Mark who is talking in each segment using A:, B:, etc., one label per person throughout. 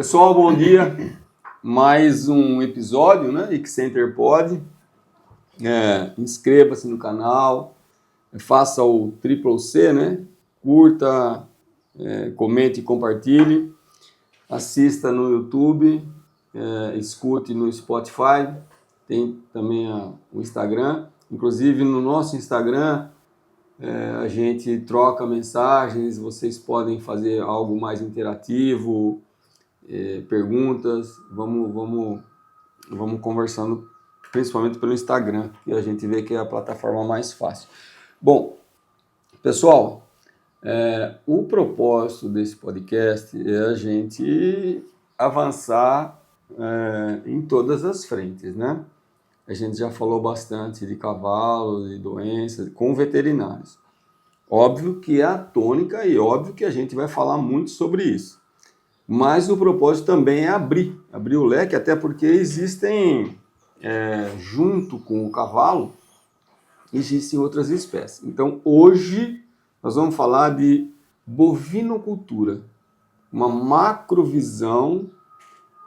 A: Pessoal, bom dia. Mais um episódio, né? Xcenter Pod. Inscreva-se no canal, faça o CCC, né? Curta, comente e compartilhe. Assista no YouTube, escute no Spotify. Tem também o Instagram. Inclusive no nosso Instagram a gente troca mensagens, vocês podem fazer algo mais interativo, perguntas, vamos conversando principalmente pelo Instagram, que a gente vê que é a plataforma mais fácil. Bom, pessoal, o propósito desse podcast é a gente avançar em todas as frentes, né? A gente já falou bastante de cavalos, de doenças, com veterinários. Óbvio que é a tônica e óbvio que a gente vai falar muito sobre isso. Mas o propósito também é abrir o leque, até porque existem, junto com o cavalo, existem outras espécies. Então, hoje, nós vamos falar de bovinocultura, uma macrovisão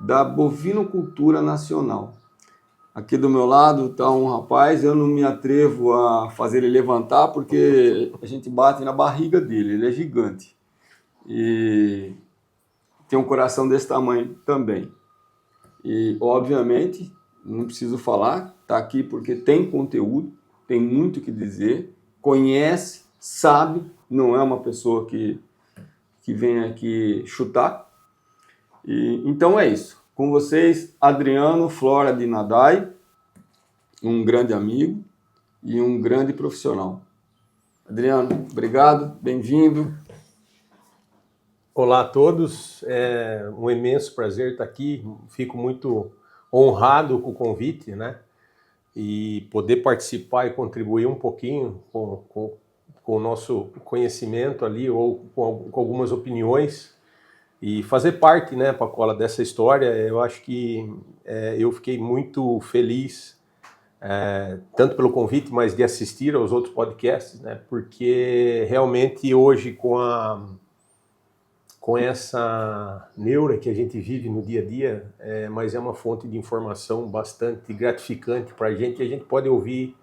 A: da bovinocultura nacional. Aqui do meu lado está um rapaz, eu não me atrevo a fazer ele levantar porque a gente bate na barriga dele, ele é gigante. E tem um coração desse tamanho também. E, obviamente, não preciso falar, está aqui porque tem conteúdo, tem muito o que dizer, conhece, sabe, não é uma pessoa que vem aqui chutar. Então é isso. Com vocês, Adriano Flora de Nadai, um grande amigo e um grande profissional. Adriano, obrigado, bem-vindo.
B: Olá a todos, é um imenso prazer estar aqui, fico muito honrado com o convite, né? E poder participar e contribuir um pouquinho com o nosso conhecimento ali, ou com algumas opiniões, e fazer parte, né, Pacola, dessa história. Eu acho que eu fiquei muito feliz, tanto pelo convite, mas de assistir aos outros podcasts, né? Porque realmente hoje com essa neura que a gente vive no dia a dia, mas é uma fonte de informação bastante gratificante para a gente pode ouvir,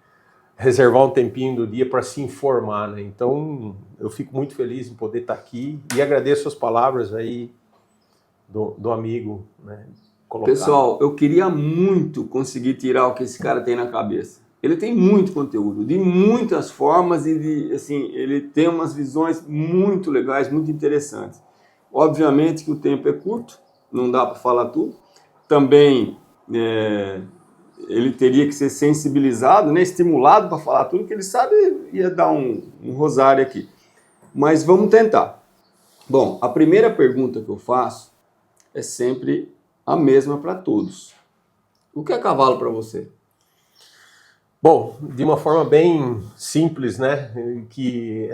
B: reservar um tempinho do dia para se informar, né? Então, eu fico muito feliz em poder estar aqui e agradeço as palavras aí do amigo, né?
A: Pessoal, eu queria muito conseguir tirar o que esse cara tem na cabeça. Ele tem muito conteúdo, de muitas formas e ele tem umas visões muito legais, muito interessantes. Obviamente que o tempo é curto, não dá para falar tudo. Também ele teria que ser sensibilizado, né, estimulado para falar tudo que ele sabe, ia dar um rosário aqui. Mas vamos tentar. Bom, a primeira pergunta que eu faço é sempre a mesma para todos. O que é cavalo para você?
B: Bom, de uma forma bem simples, né, que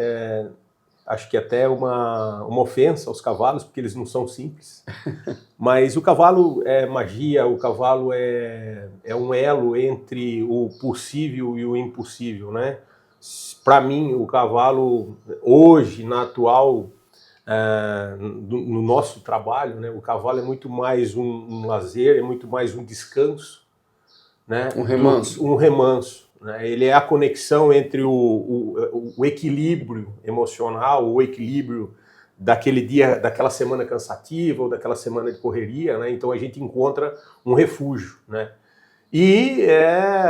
B: acho que até uma ofensa aos cavalos, porque eles não são simples. Mas o cavalo é magia, o cavalo é um elo entre o possível e o impossível, né? Para mim, o cavalo, hoje, na atual, no nosso trabalho, né, o cavalo é muito mais um lazer, é muito mais um descanso, né?
A: Um remanso.
B: Um remanso. Ele é a conexão entre o equilíbrio emocional, o equilíbrio daquele dia, daquela semana cansativa ou daquela semana de correria, né? Então a gente encontra um refúgio, né? E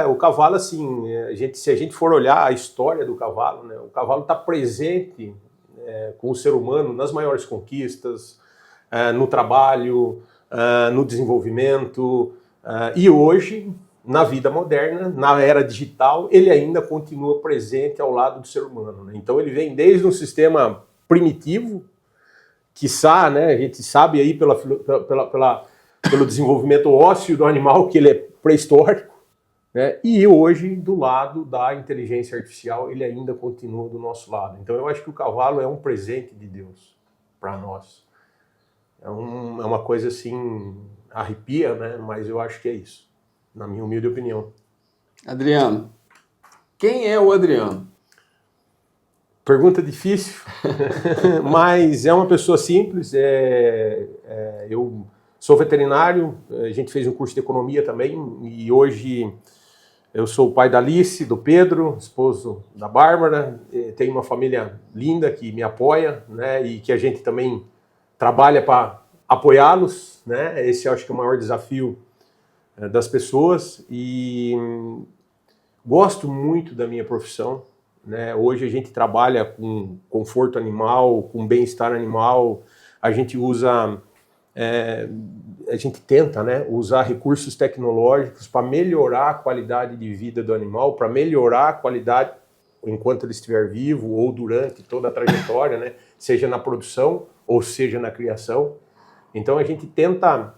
B: o cavalo, assim, se a gente for olhar a história do cavalo, né, o cavalo está presente com o ser humano nas maiores conquistas, no trabalho, no desenvolvimento, e hoje, na vida moderna, na era digital, ele ainda continua presente ao lado do ser humano, né? Então ele vem desde um sistema primitivo, quiçá, né, a gente sabe aí pelo desenvolvimento ósseo do animal que ele é pré-histórico, né, e hoje, do lado da inteligência artificial, ele ainda continua do nosso lado. Então eu acho que o cavalo é um presente de Deus para nós. É uma coisa assim, arrepia, né, mas eu acho que é isso, na minha humilde opinião.
A: Adriano, quem é o Adriano?
B: Pergunta difícil, mas é uma pessoa simples. Eu Sou veterinário, a gente fez um curso de economia também, e hoje eu sou o pai da Alice, do Pedro, esposo da Bárbara, tenho uma família linda que me apoia, né, e que a gente também trabalha para apoiá-los, né? Esse eu acho que é o maior desafio das pessoas, e gosto muito da minha profissão, né? Hoje a gente trabalha com conforto animal, com bem-estar animal, a gente usa, a gente tenta, né, usar recursos tecnológicos para melhorar a qualidade de vida do animal, para melhorar a qualidade enquanto ele estiver vivo ou durante toda a trajetória, né? Seja na produção ou seja na criação. Então a gente tenta...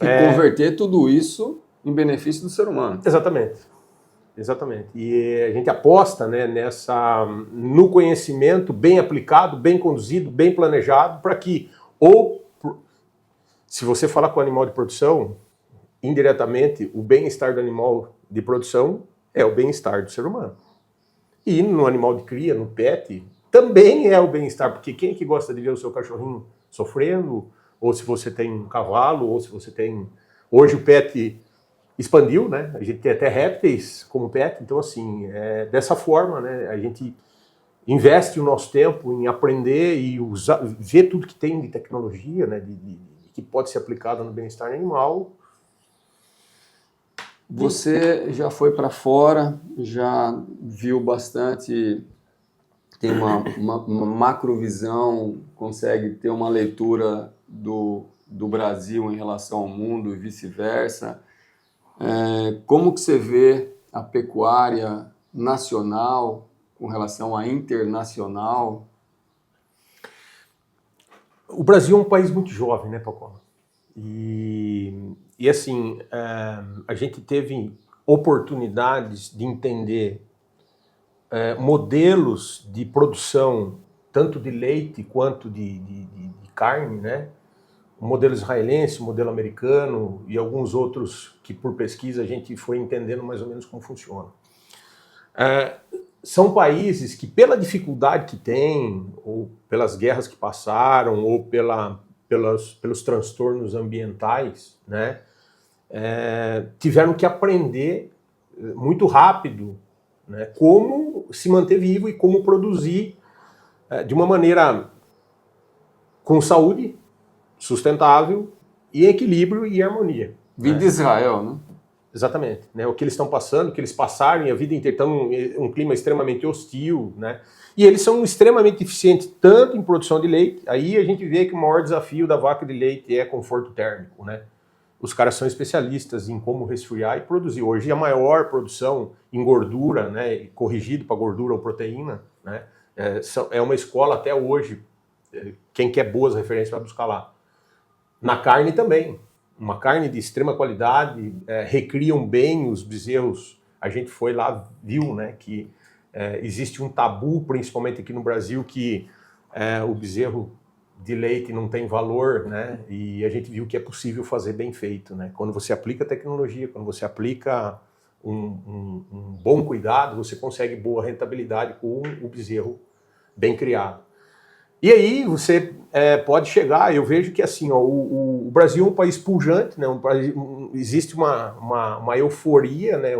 A: E converter tudo isso em benefício do ser humano.
B: Exatamente. Exatamente. E a gente aposta, né, no conhecimento bem aplicado, bem conduzido, bem planejado, para que, se você falar com o animal de produção, indiretamente, o bem-estar do animal de produção é o bem-estar do ser humano. E no animal de cria, no pet, também é o bem-estar, porque quem é que gosta de ver o seu cachorrinho sofrendo, ou se você tem um cavalo, ou se você tem... Hoje o pet expandiu, né? A gente tem até répteis como pet, então assim, dessa forma, né? A gente investe o nosso tempo em aprender e usar, ver tudo que tem de tecnologia, né? Que pode ser aplicado no bem-estar animal.
A: Você já foi para fora, já viu bastante, tem uma macrovisão, consegue ter uma leitura do Brasil em relação ao mundo e vice-versa. Como que você vê a pecuária nacional com relação à internacional?
B: O Brasil é um país muito jovem, né, Pacola? E assim, a gente teve oportunidades de entender modelos de produção, tanto de leite quanto de carne, né? O modelo israelense, o modelo americano e alguns outros que por pesquisa a gente foi entendendo mais ou menos como funciona. São países que, pela dificuldade que têm, ou pelas guerras que passaram, ou pelos transtornos ambientais, né, tiveram que aprender muito rápido, né, como se manter vivo e como produzir de uma maneira com saúde, sustentável, e equilíbrio e harmonia.
A: Vindo de Israel, né?
B: Exatamente. Né? O que eles estão passando, o que eles passaram a vida inteira, estão um clima extremamente hostil, né? E eles são extremamente eficientes tanto em produção de leite, aí a gente vê que o maior desafio da vaca de leite é conforto térmico, né? Os caras são especialistas em como resfriar e produzir. Hoje a maior produção em gordura, né, corrigido para gordura ou proteína, né, é uma escola até hoje, quem quer boas referências vai buscar lá. Na carne também. Uma carne de extrema qualidade, recriam bem os bezerros. A gente foi lá, viu, né, que existe um tabu, principalmente aqui no Brasil, que o bezerro de leite não tem valor, né, e a gente viu que é possível fazer bem feito, né. Quando você aplica tecnologia, quando você aplica um bom cuidado, você consegue boa rentabilidade com o bezerro bem criado. E aí você pode chegar, eu vejo que assim, ó, o Brasil é um país pujante, né, existe uma euforia, né,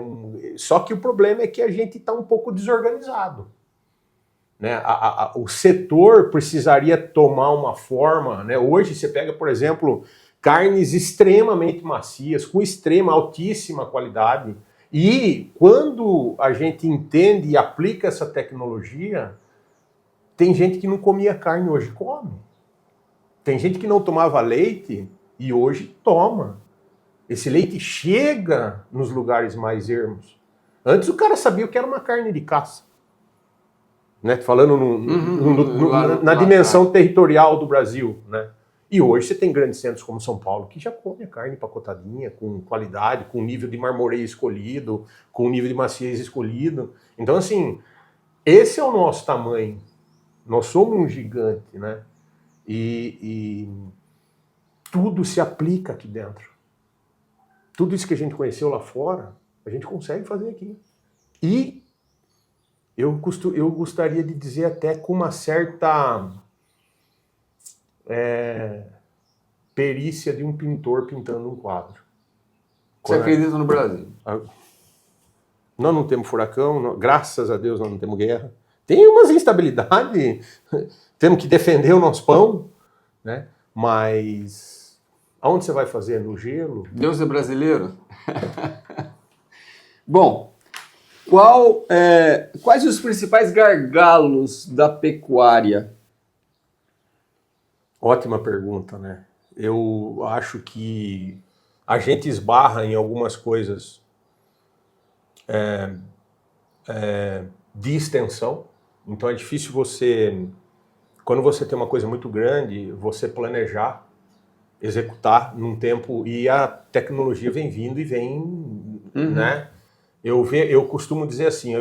B: só que o problema é que a gente está um pouco desorganizado. Né, o setor precisaria tomar uma forma, né, hoje você pega, por exemplo, carnes extremamente macias, com altíssima qualidade, e quando a gente entende e aplica essa tecnologia, tem gente que não comia carne, hoje come. Tem gente que não tomava leite e hoje toma. Esse leite chega nos lugares mais ermos. Antes o cara sabia o que era uma carne de caça. Né? Falando na dimensão territorial do Brasil. Né? E hoje você tem grandes centros como São Paulo que já come a carne empacotadinha, com qualidade, com nível de marmoreio escolhido, com nível de maciez escolhido. Então assim, esse é o nosso tamanho. Nós somos um gigante, né? E tudo se aplica aqui dentro. Tudo isso que a gente conheceu lá fora, a gente consegue fazer aqui. E eu gostaria de dizer até com uma certa perícia de um pintor pintando um quadro.
A: Você acredita no Brasil?
B: Nós não temos furacão, graças a Deus nós não temos guerra. Tem umas instabilidades, temos que defender o nosso pão, né? Mas aonde você vai fazer? No gelo?
A: Deus é brasileiro? Bom, quais os principais gargalos da pecuária?
B: Ótima pergunta, né? Eu acho que a gente esbarra em algumas coisas de extensão. Então é difícil você, quando você tem uma coisa muito grande, você planejar, executar num tempo, e a tecnologia vem vindo e vem, né? Eu costumo dizer assim,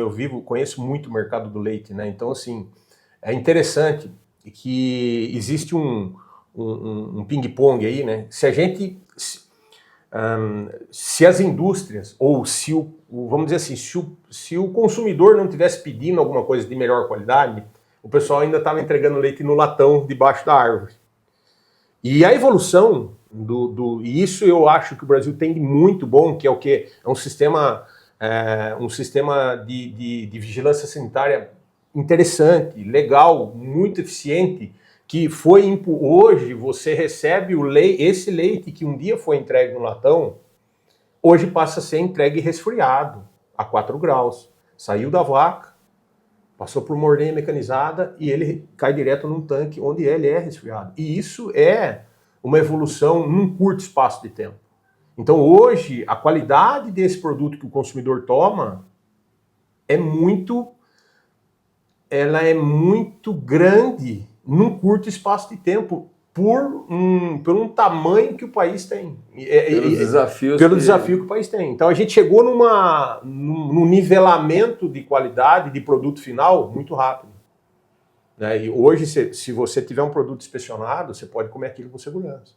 B: conheço muito o mercado do leite, né? Então, assim, é interessante que existe um ping-pong aí, né? Se as indústrias, ou vamos dizer assim, se o consumidor não tivesse pedindo alguma coisa de melhor qualidade, o pessoal ainda estava entregando leite no latão debaixo da árvore. E a evolução e isso eu acho que o Brasil tem de muito bom, que é o quê? É um sistema de vigilância sanitária interessante, legal, muito eficiente, que hoje você recebe esse leite que um dia foi entregue no latão, hoje passa a ser entregue resfriado, a 4 graus. Saiu da vaca, passou por uma ordenha mecanizada e ele cai direto num tanque onde ele é resfriado. E isso é uma evolução num curto espaço de tempo. Então hoje, a qualidade desse produto que o consumidor toma ela é muito grande num curto espaço de tempo por um tamanho que o país tem. Pelo desafio que o país tem. Então a gente chegou num nivelamento de qualidade de produto final muito rápido. Né? E hoje, se você tiver um produto inspecionado, você pode comer aquilo com segurança.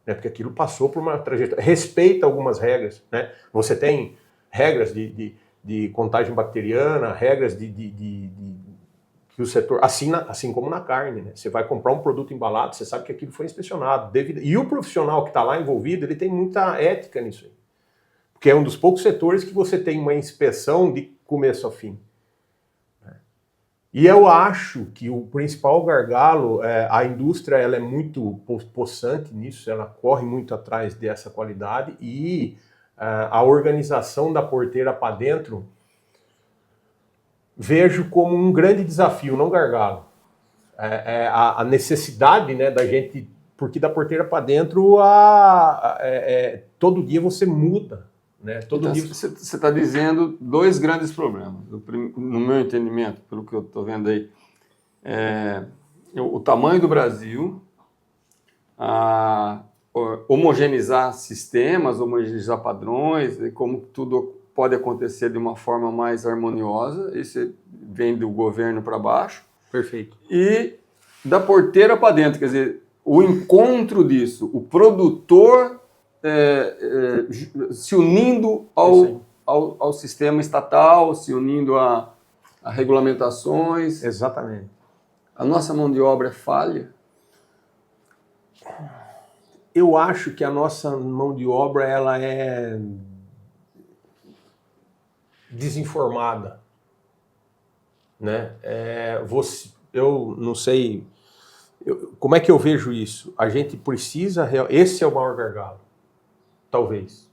B: Né? Porque aquilo passou por uma trajetória. Respeita algumas regras. Né? Você tem regras de contagem bacteriana, regras que o setor, assim como na carne, né? Você vai comprar um produto embalado, você sabe que aquilo foi inspecionado. E o profissional que está lá envolvido, ele tem muita ética nisso aí. Porque é um dos poucos setores que você tem uma inspeção de começo ao fim. E eu acho que o principal gargalo, a indústria ela é muito possante nisso, ela corre muito atrás dessa qualidade e a organização da porteira para dentro vejo como um grande desafio, não gargalo. A necessidade, né, da gente, porque da porteira para dentro todo dia você muda. Né?
A: Então, você está dizendo dois grandes problemas, no meu entendimento, pelo que eu estou vendo aí. O tamanho do Brasil, homogeneizar sistemas, homogeneizar padrões, e como tudo pode acontecer de uma forma mais harmoniosa, isso vem do governo para baixo.
B: Perfeito.
A: E da porteira para dentro, quer dizer, o encontro disso, o produtor se unindo ao sistema estatal, se unindo a regulamentações.
B: Exatamente.
A: A nossa mão de obra é falha?
B: Eu acho que a nossa mão de obra ela é desinformada. Né? Eu não sei como é que eu vejo isso. A gente precisa... Esse é o maior gargalo. Talvez.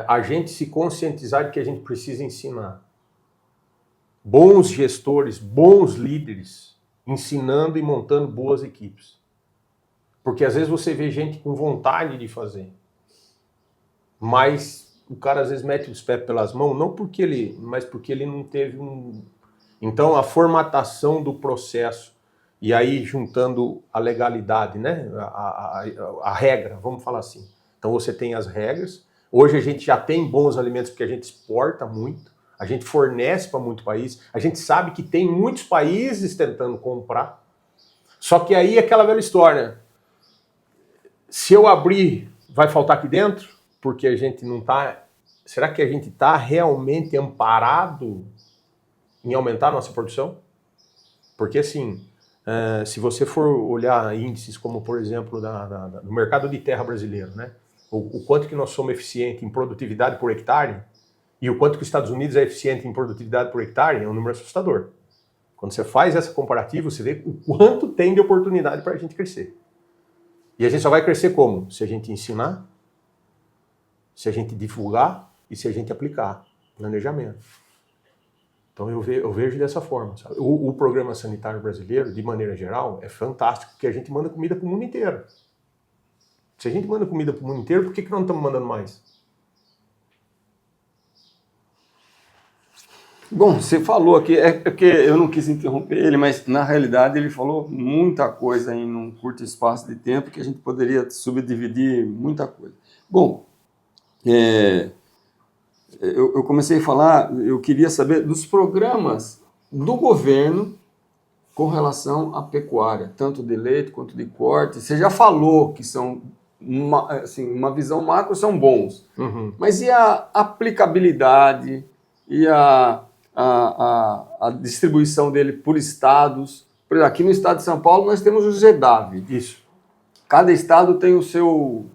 B: A gente se conscientizar de que a gente precisa ensinar. Bons gestores, bons líderes, ensinando e montando boas equipes. Porque às vezes você vê gente com vontade de fazer, mas o cara às vezes mete os pés pelas mãos, mas porque ele não teve Então a formatação do processo, e aí juntando a legalidade, né? a regra, vamos falar assim. Então você tem as regras. Hoje a gente já tem bons alimentos porque a gente exporta muito, a gente fornece para muito país, a gente sabe que tem muitos países tentando comprar. Só que aí é aquela velha história. Se eu abrir, vai faltar aqui dentro? Porque a gente não está... Será que a gente está realmente amparado em aumentar a nossa produção? Porque assim, Se você for olhar índices como, por exemplo, no mercado de terra brasileiro, né? O quanto que nós somos eficientes em produtividade por hectare e o quanto que os Estados Unidos é eficiente em produtividade por hectare, é um número assustador. Quando você faz essa comparativa, você vê o quanto tem de oportunidade para a gente crescer. E a gente só vai crescer como? Se a gente ensinar, se a gente divulgar e se a gente aplicar planejamento. Então eu vejo dessa forma. Sabe? O programa sanitário brasileiro, de maneira geral, é fantástico, porque a gente manda comida para o mundo inteiro. Se a gente manda comida para o mundo inteiro, por que nós não estamos mandando mais?
A: Bom, você falou aqui, é porque eu não quis interromper ele, mas na realidade ele falou muita coisa em um curto espaço de tempo que a gente poderia subdividir muita coisa. Bom, eu comecei a falar, eu queria saber dos programas do governo com relação à pecuária, tanto de leite quanto de corte. Você já falou que são, uma visão macro, são bons, mas e a aplicabilidade e a distribuição dele por estados? Por exemplo, aqui no estado de São Paulo nós temos o GEDAV.
B: Isso.
A: Cada estado tem o seu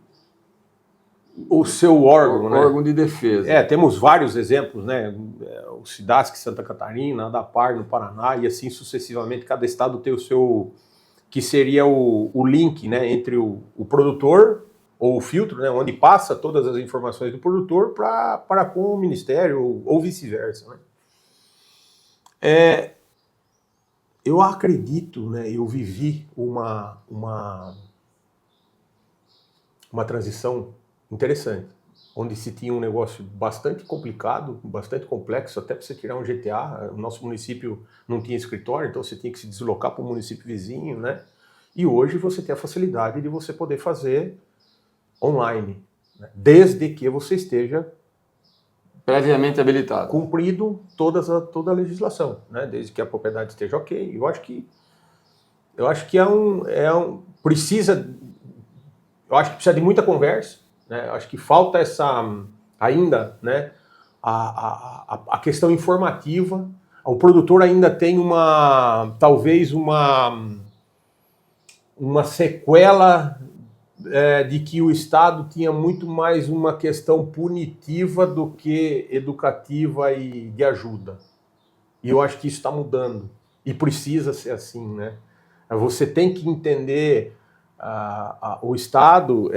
B: órgão, né?
A: Órgão de defesa.
B: Temos vários exemplos, né? O SIDASC Santa Catarina, a ADAPAR no Paraná e assim sucessivamente. Cada estado tem o seu, que seria o link, né, entre o produtor ou o filtro, né, onde passa todas as informações do produtor para com o ministério ou vice-versa, né? Eu acredito, né, eu vivi uma transição interessante, onde se tinha um negócio bastante complicado, bastante complexo, até para você tirar um GTA. O nosso município não tinha escritório, então você tinha que se deslocar para o município vizinho, né? E hoje você tem a facilidade de você poder fazer online, né? Desde que você esteja
A: previamente habilitado,
B: cumprido toda a legislação, né? Desde que a propriedade esteja ok. Eu acho que precisa de muita conversa, né? Eu acho que falta ainda, né, a questão informativa. O produtor ainda tem talvez uma sequela de que o Estado tinha muito mais uma questão punitiva do que educativa e de ajuda. E eu acho que isso está mudando. E precisa ser assim, né? Você tem que entender o Estado,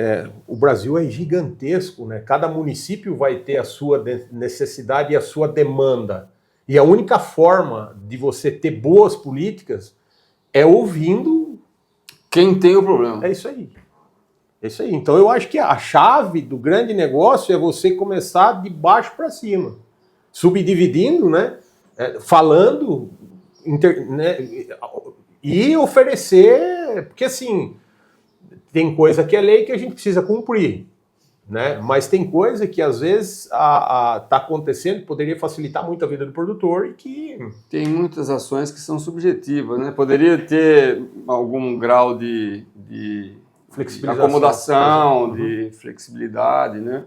B: o Brasil é gigantesco, né? Cada município vai ter a sua necessidade e a sua demanda. E a única forma de você ter boas políticas é ouvindo
A: quem tem o problema.
B: É isso aí. Então eu acho que a chave do grande negócio é você começar de baixo para cima, subdividindo, né? Falando, né? E oferecer, porque assim, tem coisa que é lei que a gente precisa cumprir, né? Mas tem coisa que às vezes está acontecendo que poderia facilitar muito a vida do produtor e que...
A: Tem muitas ações que são subjetivas, né? Poderia ter algum grau de acomodação, de flexibilidade, né?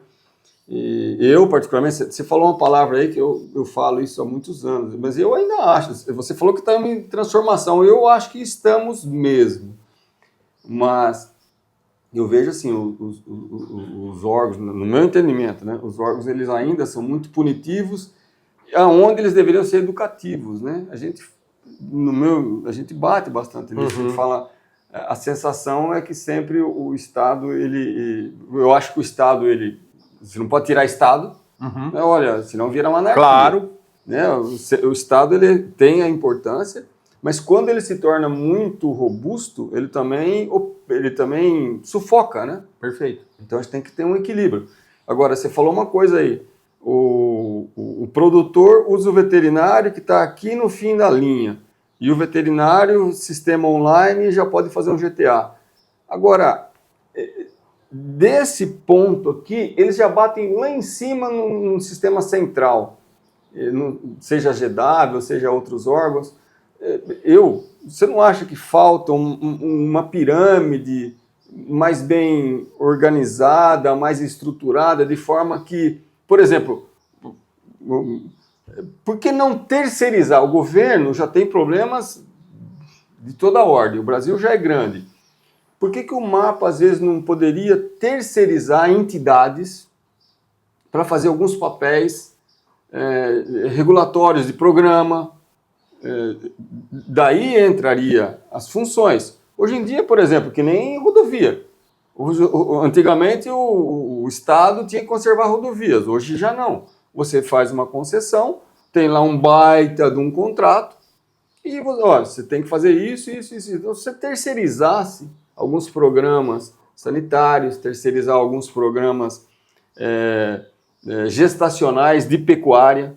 A: E eu, particularmente, você falou uma palavra aí que eu falo isso há muitos anos, mas eu ainda acho, você falou que estamos em transformação, eu acho que estamos mesmo, mas eu vejo assim, os órgãos, no meu entendimento, né, os órgãos eles ainda são muito punitivos, aonde eles deveriam ser educativos, né? A gente bate bastante nisso, a gente fala, a sensação é que sempre o Estado, eu acho que o Estado, você não pode tirar Estado, né? Olha, senão vira uma anarquia.
B: Claro.
A: Né? O Estado ele tem a importância, mas quando ele se torna muito robusto, ele também sufoca, né?
B: Perfeito.
A: Então a gente tem que ter um equilíbrio. Agora, você falou uma coisa aí, o produtor usa o veterinário que está aqui no fim da linha, e o veterinário, sistema online, já pode fazer um GTA. Agora, desse ponto aqui, eles já batem lá em cima no sistema central, seja a GW, seja outros órgãos. Você não acha que falta uma pirâmide mais bem organizada, mais estruturada, de forma que, por exemplo, por que não terceirizar? O governo já tem problemas de toda a ordem. O Brasil já é grande. Por que o mapa, às vezes, não poderia terceirizar entidades para fazer alguns papéis regulatórios de programa? Daí entraria as funções. Hoje em dia, por exemplo, que nem rodovia. Antigamente o Estado tinha que conservar rodovias, hoje já não. Você faz uma concessão, tem lá um baita de um contrato e olha, você tem que fazer isso. Então, se você terceirizasse alguns programas sanitários, terceirizar alguns programas gestacionais de pecuária,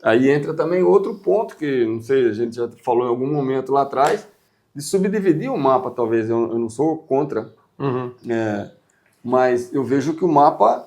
A: aí entra também outro ponto que, não sei, a gente já falou em algum momento lá atrás, de subdividir o mapa, talvez. Eu não sou contra, mas eu vejo que o mapa...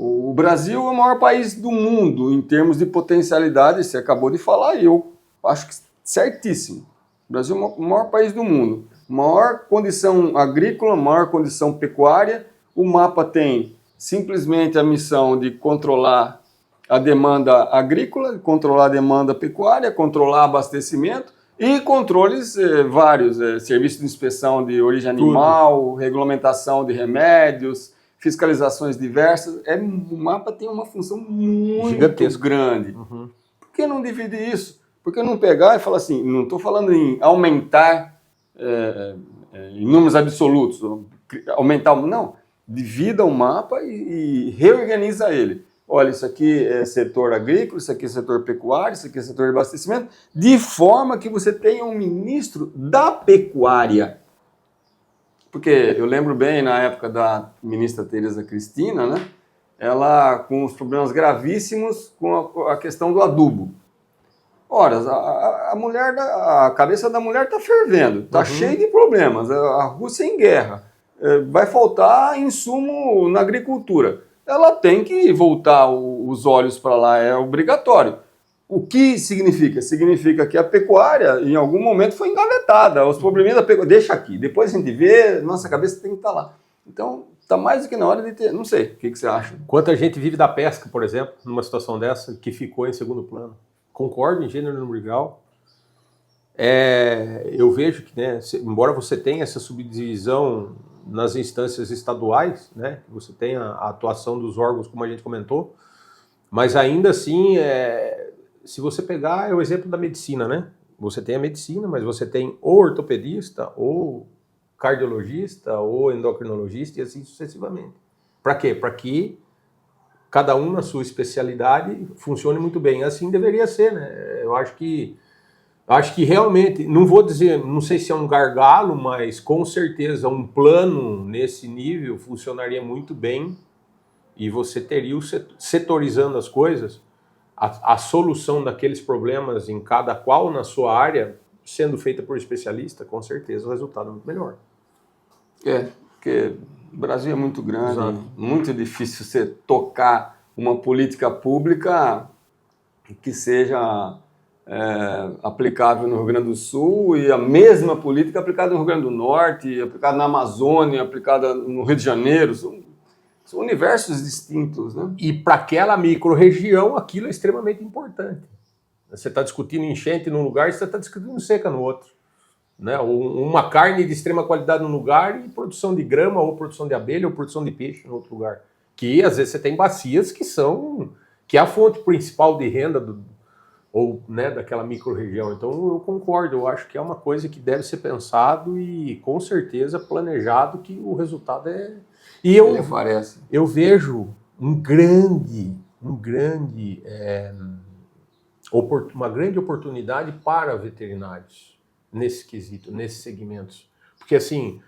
A: O Brasil é o maior país do mundo em termos de potencialidade, você acabou de falar, e eu acho que certíssimo. O Brasil é o maior país do mundo. Maior condição agrícola, maior condição pecuária. O mapa tem simplesmente a missão de controlar a demanda agrícola, controlar a demanda pecuária, controlar abastecimento e controles vários, serviço de inspeção de origem animal, regulamentação de remédios, fiscalizações diversas. O mapa tem uma função muito grande. Por que não dividir isso? Por que não pegar e falar assim, não estou falando em aumentar em números absolutos, aumentar, não, divida o mapa e reorganiza ele. Olha, isso aqui é setor agrícola, isso aqui é setor pecuário, isso aqui é setor de abastecimento, de forma que você tenha um ministro da pecuária. Porque eu lembro bem, na época da ministra Tereza Cristina, né, ela com os problemas gravíssimos com a questão do adubo. Ora, a cabeça da mulher está fervendo, está cheia de problemas, a Rússia em guerra, vai faltar insumo na agricultura. Ela tem que voltar os olhos para lá, é obrigatório. O que significa? Significa que a pecuária, em algum momento, foi engavetada. Os problemas da pecuária, deixa aqui. Depois a gente vê, nossa cabeça tem que estar lá. Então, está mais do que na hora de ter... Não sei, o que você acha?
B: Quanta gente vive da pesca, por exemplo, numa situação dessa, que ficou em segundo plano. Concordo em gênero e número grau. Eu vejo que, né, embora você tenha essa subdivisão nas instâncias estaduais, né, você tenha a atuação dos órgãos, como a gente comentou, mas ainda assim... Se você pegar, é o exemplo da medicina, né? Você tem a medicina, mas você tem ou ortopedista, ou cardiologista, ou endocrinologista, e assim sucessivamente. Para quê? Para que cada um na sua especialidade funcione muito bem. Assim deveria ser, né? Eu acho que realmente, não vou dizer, não sei se é um gargalo, mas com certeza um plano nesse nível funcionaria muito bem e você teria, setorizando as coisas, a solução daqueles problemas em cada qual na sua área, sendo feita por especialista, com certeza o resultado é muito melhor.
A: Porque o Brasil é muito grande,
B: Exato.
A: Muito difícil você tocar uma política pública que seja aplicável no Rio Grande do Sul e a mesma política aplicada no Rio Grande do Norte, aplicada na Amazônia, aplicada no Rio de Janeiro. São universos distintos, né?
B: E para aquela micro-região, aquilo é extremamente importante. Você está discutindo enchente num lugar, você está discutindo seca no outro. Né? Uma carne de extrema qualidade num lugar e produção de grama, ou produção de abelha, ou produção de peixe no outro lugar. Que às vezes você tem bacias que é a fonte principal de renda daquela micro-região. Então eu concordo, eu acho que é uma coisa que deve ser pensado e com certeza planejado, que o resultado é... E eu vejo uma grande oportunidade para veterinários nesse quesito, nesses segmentos. Porque assim,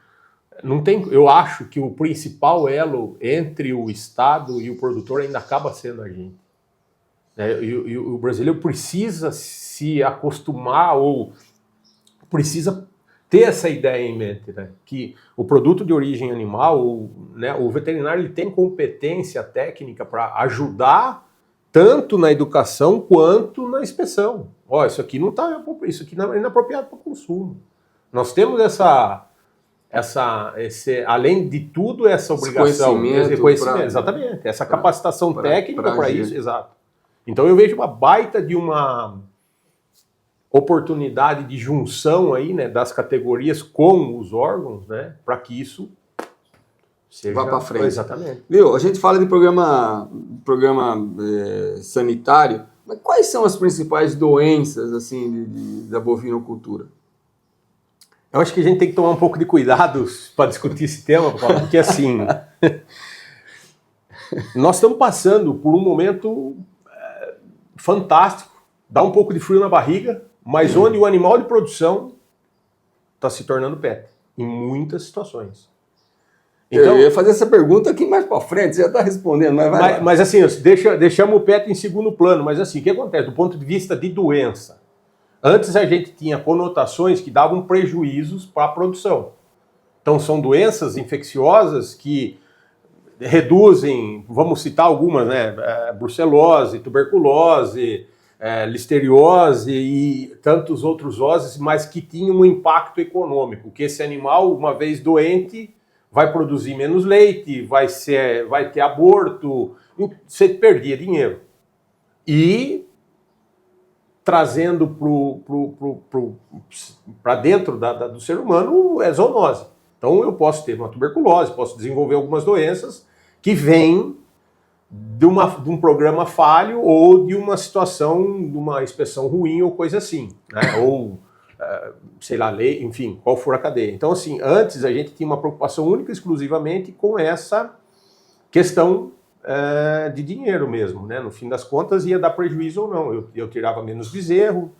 B: eu acho que o principal elo entre o Estado e o produtor ainda acaba sendo a gente. E o brasileiro precisa se acostumar ou precisa ter essa ideia em mente, né? Que o produto de origem animal, né, o veterinário ele tem competência técnica para ajudar tanto na educação quanto na inspeção. Isso aqui não é inapropriado para consumo. Nós temos além de tudo, essa obrigação, esse conhecimento, exatamente, essa capacitação técnica para isso, exato. Então eu vejo uma baita de uma oportunidade de junção aí, né, das categorias com os órgãos, né, para que isso seja...
A: Vá para frente.
B: Exatamente.
A: Viu? A gente fala de programa sanitário, mas quais são as principais doenças assim da bovinocultura?
B: Eu acho que a gente tem que tomar um pouco de cuidado para discutir esse tema, Paulo, porque assim, nós estamos passando por um momento fantástico, dá um pouco de frio na barriga, mas onde o animal de produção está se tornando pet, em muitas situações.
A: Então, eu ia fazer essa pergunta aqui mais para frente, você já está respondendo, mas vai lá.
B: Mas assim, deixamos o pet em segundo plano, mas assim, o que acontece? Do ponto de vista de doença, antes a gente tinha conotações que davam prejuízos para a produção. Então são doenças infecciosas que reduzem, vamos citar algumas, né? Brucelose, tuberculose, listeriose e tantos outros oses, mas que tinham um impacto econômico, que esse animal, uma vez doente, vai produzir menos leite, vai ter aborto, você perdia dinheiro. E trazendo para dentro do ser humano é zoonose. Então eu posso ter uma tuberculose, posso desenvolver algumas doenças que vêm de um programa falho ou de uma situação, de uma inspeção ruim ou coisa assim, né? Ou, sei lá, lei, enfim, qual for a cadeia. Então, assim, antes a gente tinha uma preocupação única exclusivamente com essa questão de dinheiro mesmo, né? No fim das contas ia dar prejuízo ou não. Eu tirava menos bezerro,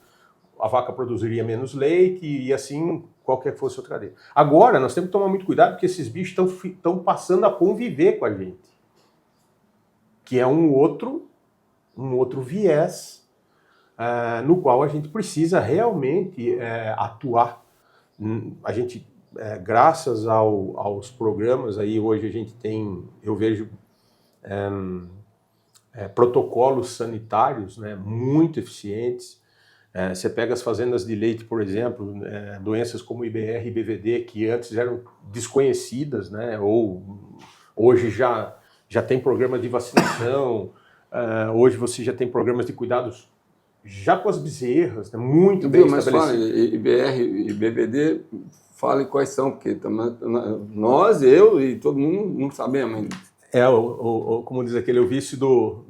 B: a vaca produziria menos leite e assim, qualquer que fosse outra cadeia. Agora, nós temos que tomar muito cuidado porque esses bichos estão passando a conviver com a gente, que é um outro viés no qual a gente precisa realmente atuar. A gente, graças aos programas, aí hoje a gente tem, eu vejo protocolos sanitários, né, muito eficientes. Você pega as fazendas de leite, por exemplo, doenças como IBR e BVD, que antes eram desconhecidas, né, ou hoje já tem programa de vacinação, hoje você já tem programas de cuidados já com as bezerras, né, muito bem estabelecidos.
A: Mas fala, IBR e BVD, fale quais são, porque nós, eu e todo mundo não sabemos ainda.
B: Como diz aquele, o vício do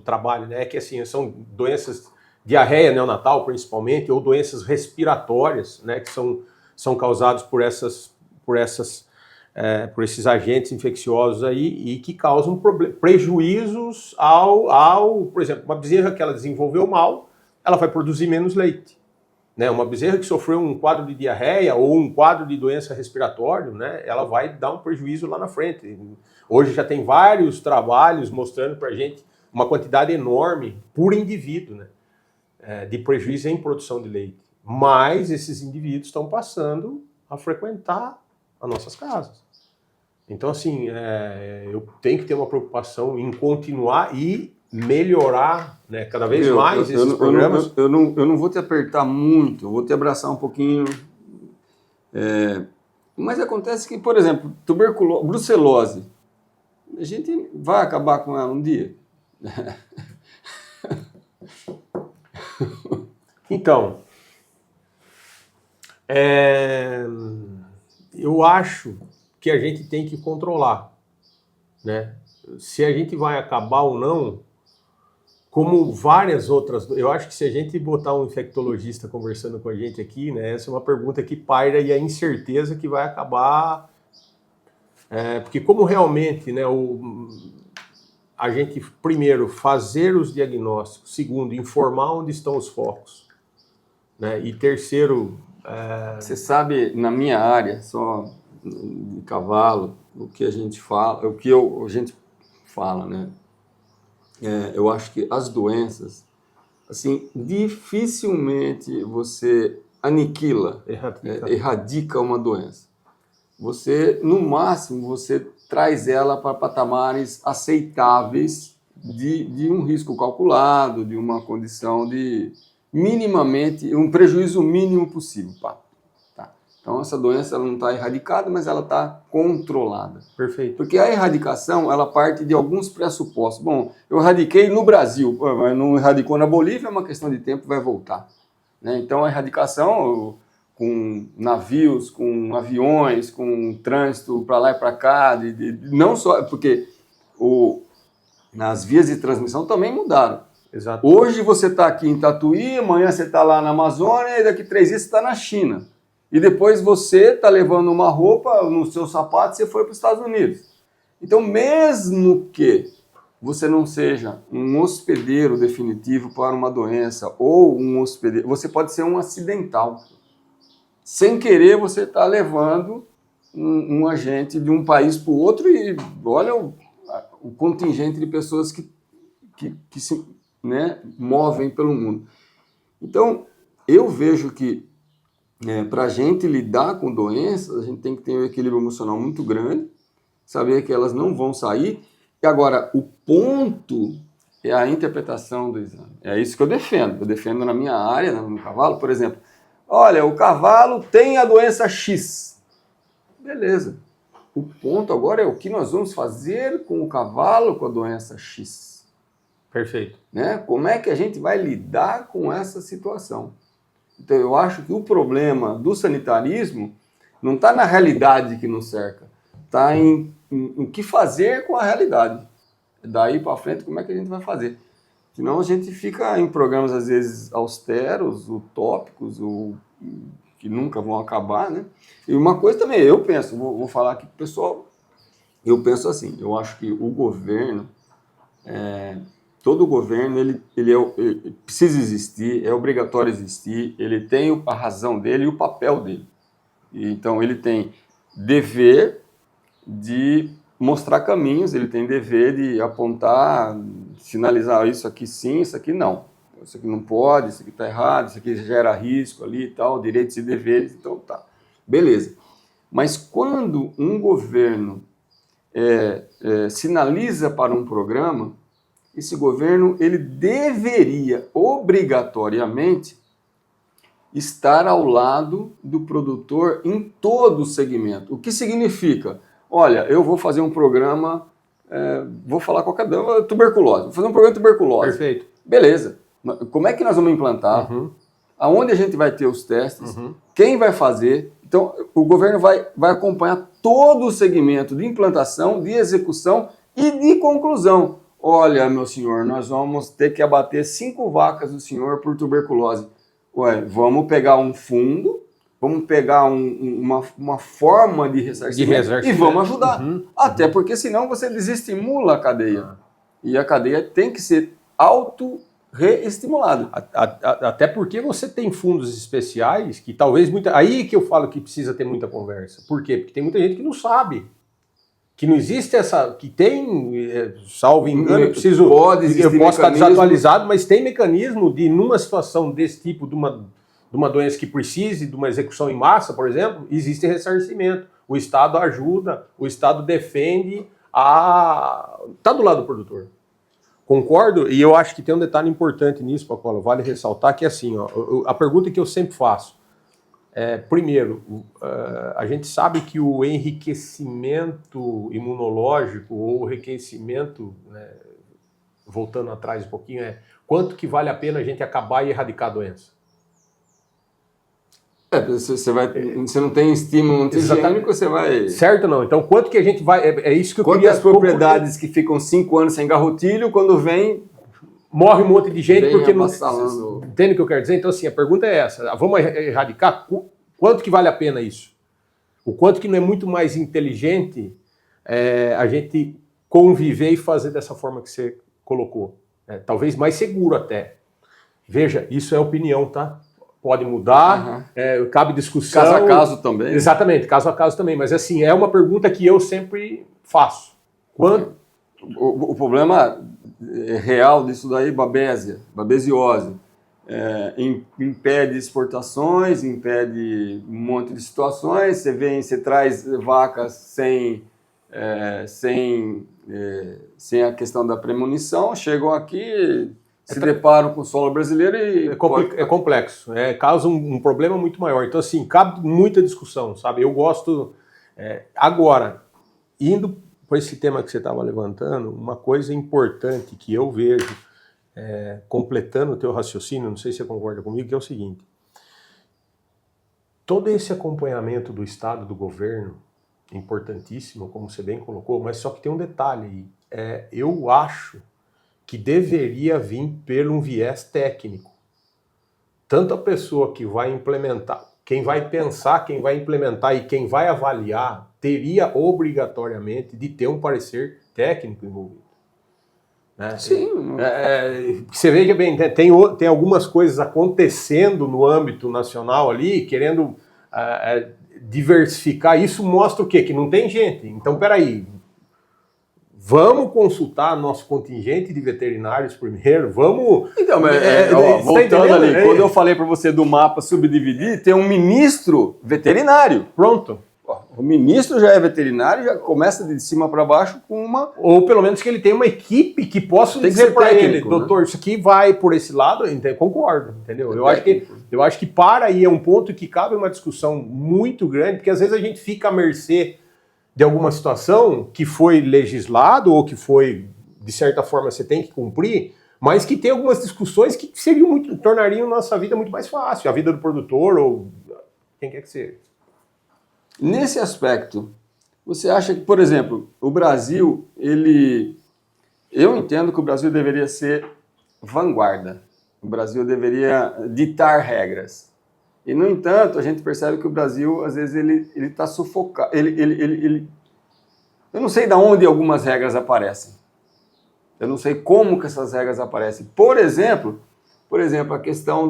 B: trabalho, né? É que assim, são doenças, diarreia neonatal principalmente, ou doenças respiratórias, né? Que são causadas por esses agentes infecciosos aí e que causam prejuízos por exemplo, uma bezerra que ela desenvolveu mal, ela vai produzir menos leite. Né, uma bezerra que sofreu um quadro de diarreia ou um quadro de doença respiratória, né, ela vai dar um prejuízo lá na frente. Hoje já tem vários trabalhos mostrando para a gente uma quantidade enorme por indivíduo, né, de prejuízo em produção de leite. Mas esses indivíduos estão passando a frequentar as nossas casas. Então, assim, eu tenho que ter uma preocupação em continuar e melhorar, né, cada vez mais esses programas.
A: Eu não vou te apertar muito, eu vou te abraçar um pouquinho. Mas acontece que, por exemplo, brucelose, a gente vai acabar com ela um dia.
B: Então, eu acho que a gente tem que controlar, né? Se a gente vai acabar ou não, como várias outras... Eu acho que se a gente botar um infectologista conversando com a gente aqui, né, essa é uma pergunta que paira e a incerteza que vai acabar... porque como realmente, né, a gente, primeiro, fazer os diagnósticos, segundo, informar onde estão os focos, né, e terceiro...
A: Você sabe, na minha área, só de cavalo, o que a gente fala, a gente fala, né? Eu acho que as doenças, assim, dificilmente você aniquila, erradica uma doença. Você, no máximo, você traz ela para patamares aceitáveis de um risco calculado, de uma condição de minimamente, um prejuízo mínimo possível. Tá. Então essa doença ela não está erradicada, mas ela está controlada.
B: Perfeito.
A: Porque a erradicação, ela parte de alguns pressupostos. Bom, eu erradiquei no Brasil, mas não erradicou na Bolívia, é uma questão de tempo, vai voltar. Né? Então a erradicação com navios, com aviões, com trânsito para lá e para cá, não só porque as vias de transmissão também mudaram.
B: Exato.
A: Hoje você está aqui em Tatuí, amanhã você está lá na Amazônia e daqui 3 dias você está na China. E depois você está levando uma roupa no seu sapato e você foi para os Estados Unidos. Então, mesmo que você não seja um hospedeiro definitivo para uma doença ou um hospedeiro, você pode ser um acidental. Sem querer, você está levando um agente de um país para o outro e olha o contingente de pessoas que se, né, movem pelo mundo. Então, eu vejo que para a gente lidar com doenças, a gente tem que ter um equilíbrio emocional muito grande, saber que elas não vão sair. E agora, o ponto é a interpretação do exame. É isso que eu defendo. Eu defendo na minha área, no cavalo, por exemplo. Olha, o cavalo tem a doença X. Beleza. O ponto agora é o que nós vamos fazer com o cavalo com a doença X.
B: Perfeito.
A: Né? Como é que a gente vai lidar com essa situação? Então, eu acho que o problema do sanitarismo não está na realidade que nos cerca, está em o que fazer com a realidade. Daí para frente, como é que a gente vai fazer? Senão a gente fica em programas, às vezes, austeros, utópicos, que nunca vão acabar, né? E uma coisa também, eu penso, vou falar aqui para o pessoal, eu penso assim, eu acho que o governo, todo governo, ele precisa existir, é obrigatório existir, ele tem a razão dele e o papel dele. E, então, ele tem dever de mostrar caminhos, ele tem dever de apontar, sinalizar isso aqui sim, isso aqui não. Isso aqui não pode, isso aqui está errado, isso aqui gera risco ali e tal, direitos e deveres, então tá. Beleza. Mas quando um governo sinaliza para um programa, esse governo ele deveria obrigatoriamente estar ao lado do produtor em todo o segmento. O que significa? Olha, eu vou fazer um programa, vou falar qualquer tuberculose, vou fazer um programa de tuberculose.
B: Perfeito.
A: Beleza. Como é que nós vamos implantar?
B: Uhum.
A: Aonde a gente vai ter os testes?
B: Uhum.
A: Quem vai fazer? Então, o governo vai acompanhar todo o segmento de implantação, de execução e de conclusão. Olha, meu senhor, nós vamos ter que abater 5 vacas do senhor por tuberculose. Ué, vamos pegar um fundo, vamos pegar uma forma de ressarcimento e vamos ajudar.
B: Uhum.
A: Até porque senão você desestimula a cadeia. E a cadeia tem que ser auto-reestimulada.
B: Até porque você tem fundos especiais que talvez aí que eu falo que precisa ter muita conversa. Por quê? Porque tem muita gente que não sabe. Que não existe que tem, salvo engano, eu posso estar desatualizado, mas tem mecanismo de, numa situação desse tipo, de uma doença que precise de uma execução em massa, por exemplo, existe ressarcimento. O Estado ajuda, o Estado defende, está do lado do produtor. Concordo, e eu acho que tem um detalhe importante nisso, Pacola, vale ressaltar, que é assim, a pergunta que eu sempre faço, primeiro, a gente sabe que o enriquecimento imunológico ou o enriquecimento, voltando atrás um pouquinho, quanto que vale a pena a gente acabar e erradicar a doença?
A: Você não tem estímulo antigênico, você vai...
B: Certo, não. Então, quanto que a gente vai... É isso que eu queria...
A: Quantas propriedades que ficam 5 anos sem garrotilho, quando vem...
B: Morre um monte de gente porque não...
A: Avassalando.
B: Entende o que eu quero dizer? Então, assim, a pergunta é essa. Vamos erradicar? Quanto que vale a pena isso? O quanto que não é muito mais inteligente a gente conviver e fazer dessa forma que você colocou? Talvez mais seguro até. Veja, isso é opinião, tá? Pode mudar, cabe discussão.
A: Caso a caso também.
B: Exatamente, caso a caso também. Mas assim, é uma pergunta que eu sempre faço.
A: O problema real disso daí, babesiose, impede exportações, impede um monte de situações. Você traz vacas sem a questão da premonição, chegam aqui, se deparam com o solo brasileiro e...
B: É complexo, causa um problema muito maior. Então, assim, cabe muita discussão, sabe? Eu gosto... Agora, indo para esse tema que você estava levantando, uma coisa importante que eu vejo, completando o teu raciocínio, não sei se você concorda comigo, que é o seguinte: todo esse acompanhamento do Estado, do governo, importantíssimo, como você bem colocou, mas só que tem um detalhe aí. Eu acho que deveria vir por um viés técnico. Tanto a pessoa que vai implementar, quem vai pensar, quem vai implementar e quem vai avaliar, teria obrigatoriamente de ter um parecer técnico envolvido. Né?
A: Sim.
B: Você veja bem, tem algumas coisas acontecendo no âmbito nacional ali, querendo diversificar. Isso mostra o quê? Que não tem gente. Então, peraí, vamos consultar nosso contingente de veterinários primeiro, vamos...
A: Então, voltando ali, quando eu falei para você do mapa subdividir, tem um ministro veterinário.
B: Pronto.
A: O ministro já é veterinário, já começa de cima para baixo com uma...
B: Ou pelo menos que ele tenha uma equipe que possa dizer para ele, doutor, né? Isso aqui vai por esse lado, eu concordo, entendeu? Eu acho que para aí é um ponto que cabe uma discussão muito grande, porque às vezes a gente fica à mercê de alguma situação que foi legislado ou que foi, de certa forma, você tem que cumprir, mas que tem algumas discussões que tornariam nossa vida muito mais fácil, a vida do produtor ou quem quer que seja.
A: Nesse aspecto, você acha que, por exemplo, o Brasil, eu entendo que o Brasil deveria ser vanguarda. O Brasil deveria ditar regras. E, no entanto, a gente percebe que o Brasil, às vezes, ele está sufocado. Eu não sei de onde algumas regras aparecem. Eu não sei como que essas regras aparecem. Por exemplo, a questão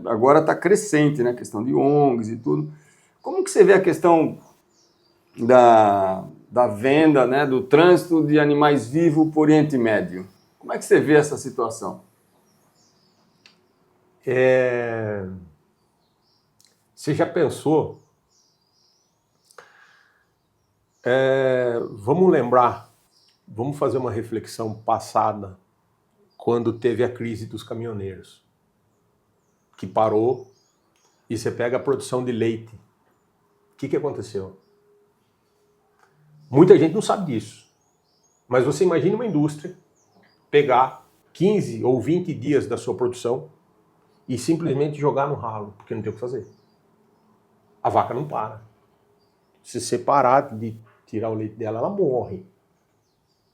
A: agora está crescente, né? A questão de ONGs e tudo. Como que você vê a questão da venda, né, do trânsito de animais vivos por Oriente Médio? Como é que você vê essa situação?
B: Você já pensou? Vamos fazer uma reflexão passada, quando teve a crise dos caminhoneiros, que parou, e você pega a produção de leite. O que aconteceu? Muita gente não sabe disso. Mas você imagina uma indústria pegar 15 ou 20 dias da sua produção e simplesmente jogar no ralo, porque não tem o que fazer. A vaca não para. Se você parar de tirar o leite dela, ela morre.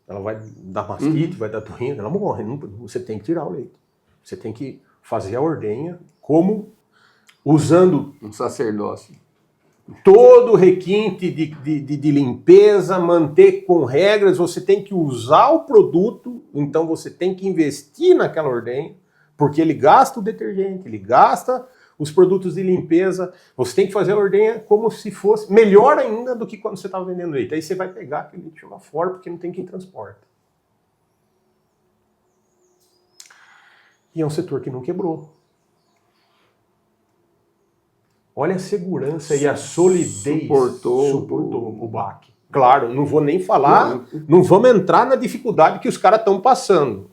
B: Ela vai dar mastite, vai dar doença, ela morre. Você tem que tirar o leite. Você tem que fazer a ordenha usando
A: um sacerdócio.
B: Todo o requinte de limpeza, manter com regras, você tem que usar o produto, então você tem que investir naquela ordenha, porque ele gasta o detergente, ele gasta os produtos de limpeza, você tem que fazer a ordenha como se fosse melhor ainda do que quando você estava vendendo leite. Aí você vai pegar aquele leite e jogar fora, porque não tem quem transporta. E é um setor que não quebrou. Olha a segurança e a solidez. Suportou o baque. Claro, não vou nem falar, não vamos entrar na dificuldade que os caras estão passando.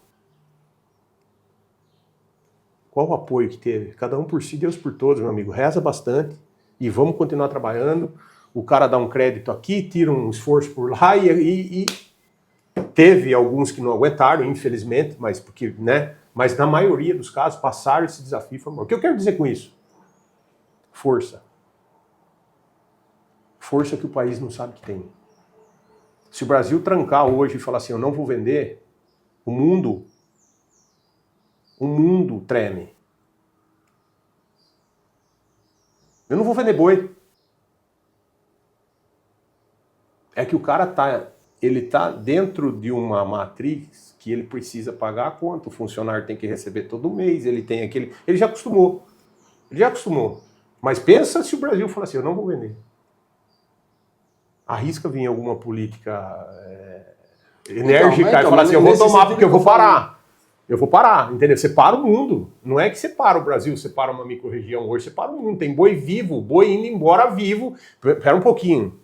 B: Qual o apoio que teve? Cada um por si, Deus por todos, meu amigo. Reza bastante e vamos continuar trabalhando. O cara dá um crédito aqui, tira um esforço por lá e teve alguns que não aguentaram, infelizmente, mas na maioria dos casos passaram esse desafio. O que eu quero dizer com isso? Força. Força que o país não sabe que tem. Se o Brasil trancar hoje e falar assim, eu não vou vender, o mundo treme. Eu não vou vender boi. É que o cara tá dentro de uma matriz que ele precisa pagar a conta, o funcionário tem que receber todo mês, ele já acostumou. Mas pensa se o Brasil falar assim, eu não vou vender. Arrisca vir alguma política enérgica e falar assim, eu vou tomar porque eu vou parar. Eu vou parar, entendeu? Você para o mundo. Não é que você para o Brasil, você para uma micro-região. Hoje você para o mundo. Tem boi vivo, boi indo embora vivo. Espera um pouquinho.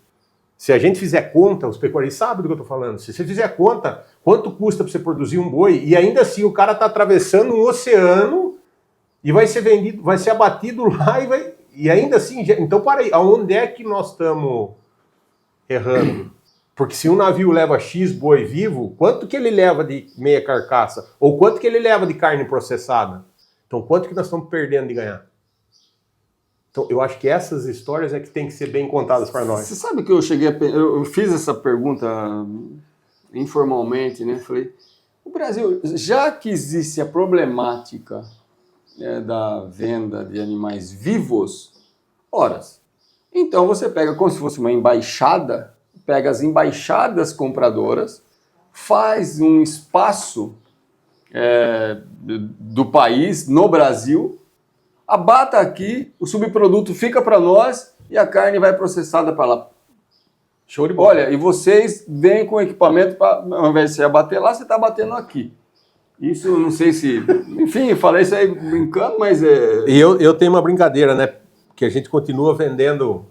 B: Se a gente fizer conta, os pecuaristas sabem do que eu estou falando. Se você fizer conta, Quanto custa para você produzir um boi? E ainda assim o cara está atravessando um oceano e vai ser vendido, vai ser abatido lá e ainda assim... Então, para aí, aonde é que nós estamos errando? Porque se um navio leva X boi vivo, quanto que ele leva de meia carcaça? Ou quanto que ele leva de carne processada? Então, quanto que nós estamos perdendo de ganhar? Então, eu acho que essas histórias é que tem que ser bem contadas para nós.
A: Você sabe que eu fiz essa pergunta informalmente, né? Falei, o Brasil, já que existe a problemática da venda de animais vivos, então você pega como se fosse uma embaixada, pega as embaixadas compradoras, faz um espaço do país, no Brasil, abata aqui, o subproduto fica para nós e a carne vai processada para lá.
B: Show de bola.
A: Olha, e vocês vêm com equipamento para, ao invés de você abater lá, você está abatendo aqui. Isso, não sei se... Enfim, falei isso aí brincando, mas
B: E eu tenho uma brincadeira, né? Que a gente continua vendendo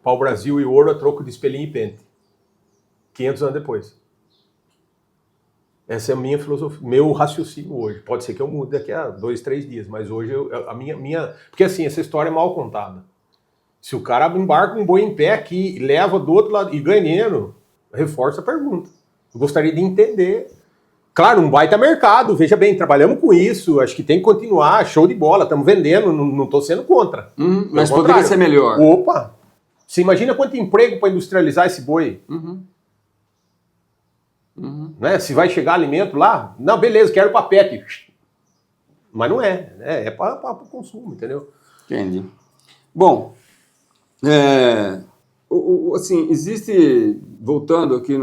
B: pau-brasil e ouro a troco de espelhinho e pente. 500 anos depois. Essa é a minha filosofia, meu raciocínio hoje. Pode ser que eu mude daqui a 2, 3 dias, mas hoje a minha... Porque assim, essa história é mal contada. Se o cara embarca um boi em pé aqui, leva do outro lado e ganha dinheiro, reforça a pergunta. Eu gostaria de entender. Claro, um baita mercado, veja bem, trabalhamos com isso, acho que tem que continuar, show de bola, estamos vendendo, não estou sendo contra.
A: Mas poderia ser melhor.
B: Opa! Você imagina quanto emprego para industrializar esse boi? Né? Se vai chegar alimento lá, não, beleza, quero papete. Mas não é para o consumo, entendeu?
A: Entendi. Bom, assim, existe, voltando aqui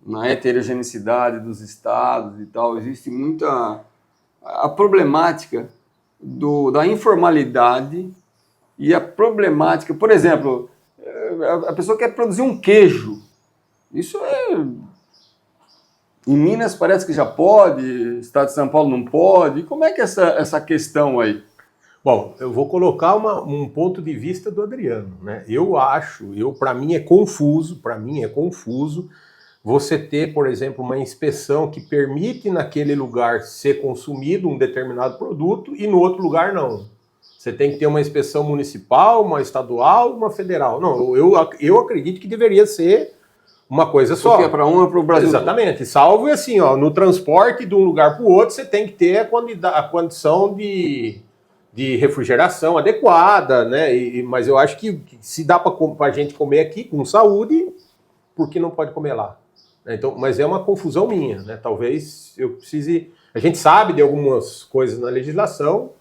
A: na heterogeneidade dos estados e tal, existe muita a problemática da informalidade e a problemática, por exemplo, a pessoa quer produzir um queijo. Isso em Minas parece que já pode, Estado de São Paulo não pode. Como é que é essa questão aí?
B: Bom, eu vou colocar um ponto de vista do Adriano, né? Para mim é confuso você ter, por exemplo, uma inspeção que permite naquele lugar ser consumido um determinado produto e no outro lugar não. Você tem que ter uma inspeção municipal, uma estadual, uma federal. Não, eu acredito que deveria ser uma coisa só.
A: Porque é para um ou para o Brasil?
B: Exatamente. Salvo assim, ó, no transporte de um lugar para o outro, você tem que ter a condição de refrigeração adequada, né? Mas eu acho que se dá para a gente comer aqui com saúde, por que não pode comer lá? Então, mas é uma confusão minha, né? Talvez eu precise... A gente sabe de algumas coisas na legislação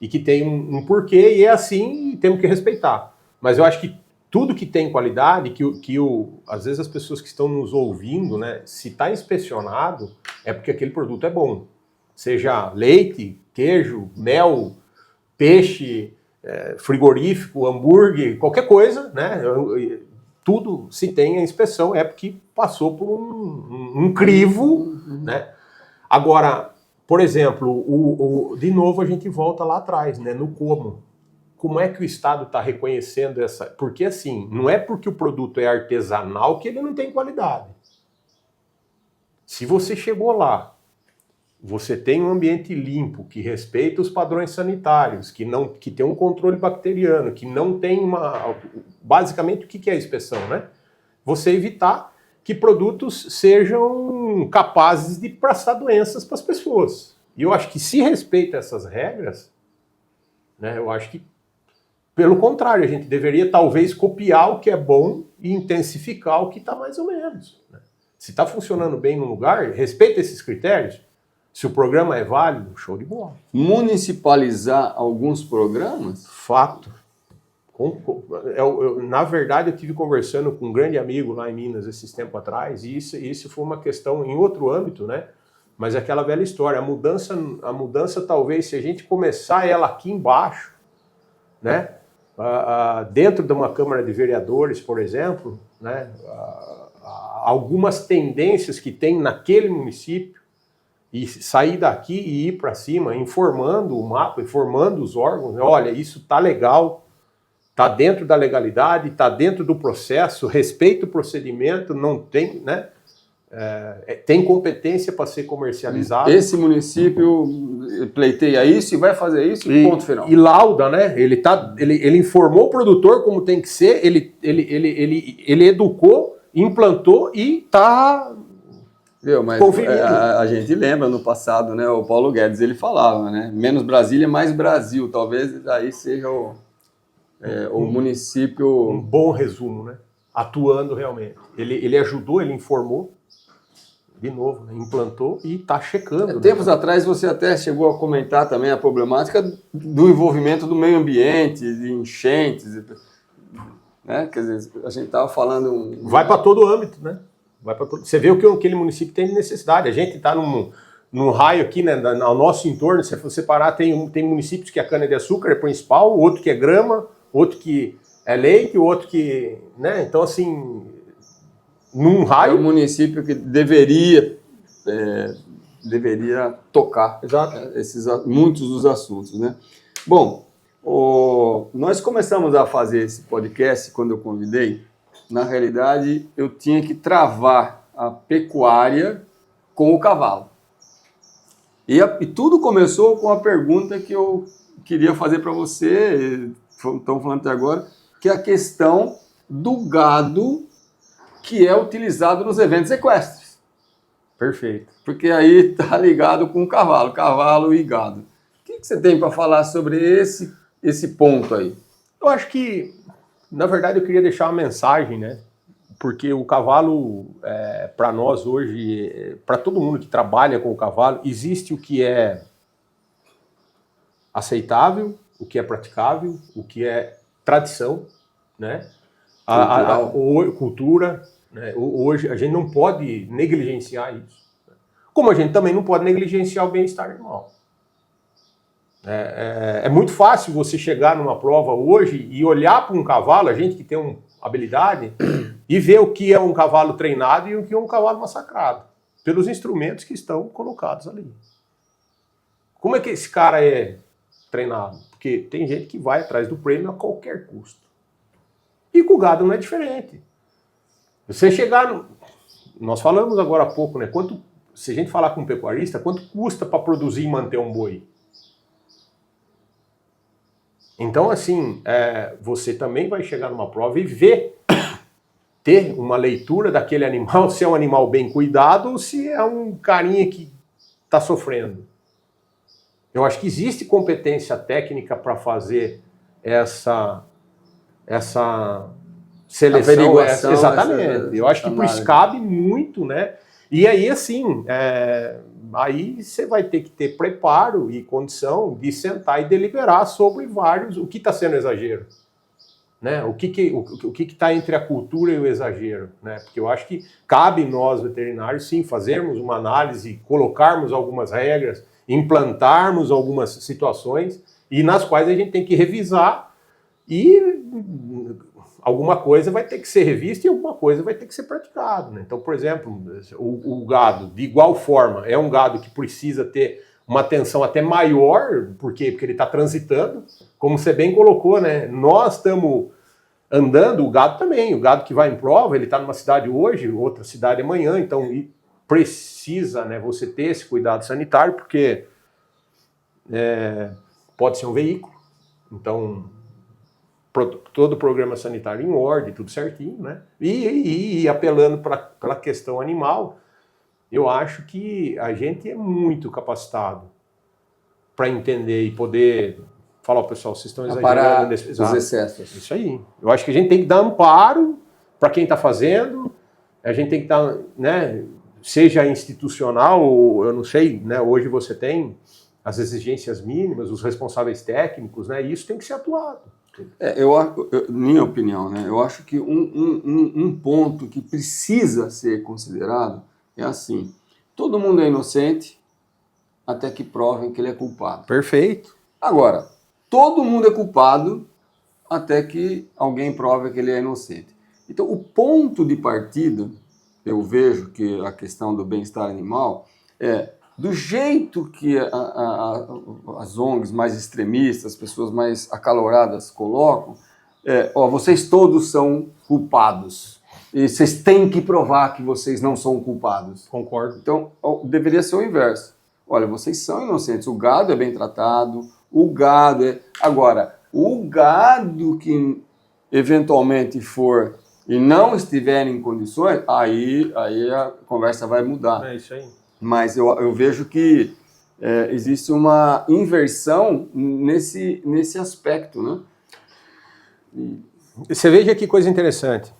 B: e que tem um porquê, e é assim, e temos que respeitar. Mas eu acho que tudo que tem qualidade, às vezes as pessoas que estão nos ouvindo, né, se está inspecionado, é porque aquele produto é bom. Seja leite, queijo, mel, peixe, frigorífico, hambúrguer, qualquer coisa, né? Tudo, se tem a inspeção, é porque passou por um crivo, né? Agora, por exemplo, de novo a gente volta lá atrás, né? No como. Como é que o Estado está reconhecendo essa... Porque assim, não é porque o produto é artesanal que ele não tem qualidade. Se você chegou lá, você tem um ambiente limpo, que respeita os padrões sanitários, que tem um controle bacteriano, que não tem uma... Basicamente, o que é a inspeção, né? Você evitar que produtos sejam capazes de passar doenças para as pessoas. E eu acho que se respeita essas regras, né, eu acho que, pelo contrário, a gente deveria talvez copiar o que é bom e intensificar o que está mais ou menos. Né? Se está funcionando bem no lugar, respeita esses critérios. Se o programa é válido, show de bola.
A: Municipalizar alguns programas?
B: Fato. Na verdade, eu estive conversando com um grande amigo lá em Minas esses tempos atrás, e isso foi uma questão em outro âmbito, né? Mas é aquela velha história, a mudança talvez, se a gente começar ela aqui embaixo, né? Dentro de uma Câmara de Vereadores, por exemplo, né? Algumas tendências que tem naquele município, e sair daqui e ir para cima, informando o mapa, informando os órgãos, né? Olha, isso tá legal, tá dentro da legalidade, tá dentro do processo, respeita o procedimento, não tem, né? tem competência para ser comercializado.
A: Esse município pleiteia isso e vai fazer isso, ponto final.
B: E lauda, né? Ele informou o produtor como tem que ser, ele educou, implantou e está conferindo.
A: A gente lembra no passado, né? O Paulo Guedes, ele falava, né? Menos Brasília, mais Brasil. Talvez aí seja o município...
B: Um bom resumo, né? Atuando realmente. Ele ajudou, ele informou, de novo, né? Implantou e está checando.
A: Tempos atrás você até chegou a comentar também a problemática do envolvimento do meio ambiente, de enchentes, né? Quer dizer, a gente estava falando...
B: Vai para todo o âmbito, né? Você vê o que aquele município tem de necessidade. A gente está num raio aqui, né, ao nosso entorno, se você parar, tem municípios que a cana-de-açúcar é principal, outro que é grama, outro que é leite, outro que... né? Então, assim, num raio...
A: É um município que deveria tocar muitos dos assuntos, né? Bom, nós começamos a fazer esse podcast quando eu convidei. Na realidade, eu tinha que travar a pecuária com o cavalo. E tudo começou com a pergunta que eu queria fazer para você, estamos falando até agora, que é a questão do gado que é utilizado nos eventos equestres.
B: Perfeito.
A: Porque aí está ligado com o cavalo e gado. O que você tem para falar sobre esse ponto aí?
B: Eu acho que, na verdade, eu queria deixar uma mensagem, né? Porque o cavalo, para nós hoje, para todo mundo que trabalha com o cavalo, existe o que é aceitável, o que é praticável, o que é tradição, né? Cultura, né? Hoje a gente não pode negligenciar isso. Como a gente também não pode negligenciar o bem-estar animal. É muito fácil você chegar numa prova hoje e olhar para um cavalo, a gente que tem uma habilidade, e ver o que é um cavalo treinado e o que é um cavalo massacrado, pelos instrumentos que estão colocados ali. Como é que esse cara é treinado? Porque tem gente que vai atrás do prêmio a qualquer custo. E com o gado não é diferente. Você chegar... Nós falamos agora há pouco, né? Se a gente falar com um pecuarista, quanto custa para produzir e manter um boi? Então, assim, você também vai chegar numa prova e ter uma leitura daquele animal, se é um animal bem cuidado ou se é um carinha que está sofrendo. Eu acho que existe competência técnica para fazer essa seleção.
A: Averiguação,
B: exatamente. Eu acho que por isso cabe muito, né? E aí, assim, aí você vai ter que ter preparo e condição de sentar e deliberar sobre o que está sendo exagero. Né? O que está entre a cultura e o exagero, né? Porque eu acho que cabe nós, veterinários, sim, fazermos uma análise, colocarmos algumas regras, implantarmos algumas situações e nas quais a gente tem que revisar e alguma coisa vai ter que ser revista e alguma coisa vai ter que ser praticado, né? Então, por exemplo, o gado, de igual forma, é um gado que precisa ter uma atenção até maior, por quê? Porque ele está transitando, como você bem colocou, né? Nós estamos andando, o gado também, o gado que vai em prova, ele está numa cidade hoje, outra cidade amanhã, então precisa, né, você ter esse cuidado sanitário, porque pode ser um veículo, então todo o programa sanitário em ordem, tudo certinho, né? E apelando para a questão animal, eu acho que a gente é muito capacitado para entender e poder falar, pessoal, vocês estão exagerando
A: os excessos.
B: Isso aí. Eu acho que a gente tem que dar amparo para quem está fazendo, a gente tem que dar, né, seja institucional ou eu não sei, né, hoje você tem as exigências mínimas, os responsáveis técnicos, né, e isso tem que ser atuado.
A: Minha opinião, né, eu acho que um ponto que precisa ser considerado é assim, todo mundo é inocente até que provem que ele é culpado.
B: Perfeito.
A: Agora, todo mundo é culpado até que alguém prove que ele é inocente. Então, o ponto de partida, eu vejo que a questão do bem-estar animal é do jeito que as ONGs mais extremistas, as pessoas mais acaloradas colocam, vocês todos são culpados. e vocês têm que provar que vocês não são culpados.
B: Concordo.
A: Então, deveria ser o inverso. Olha, vocês são inocentes, o gado é bem tratado, o gado é... Agora, o gado que eventualmente for e não estiver em condições, aí a conversa vai mudar.
B: É isso aí.
A: Mas eu vejo que existe uma inversão nesse aspecto, né?
B: Você veja que coisa interessante.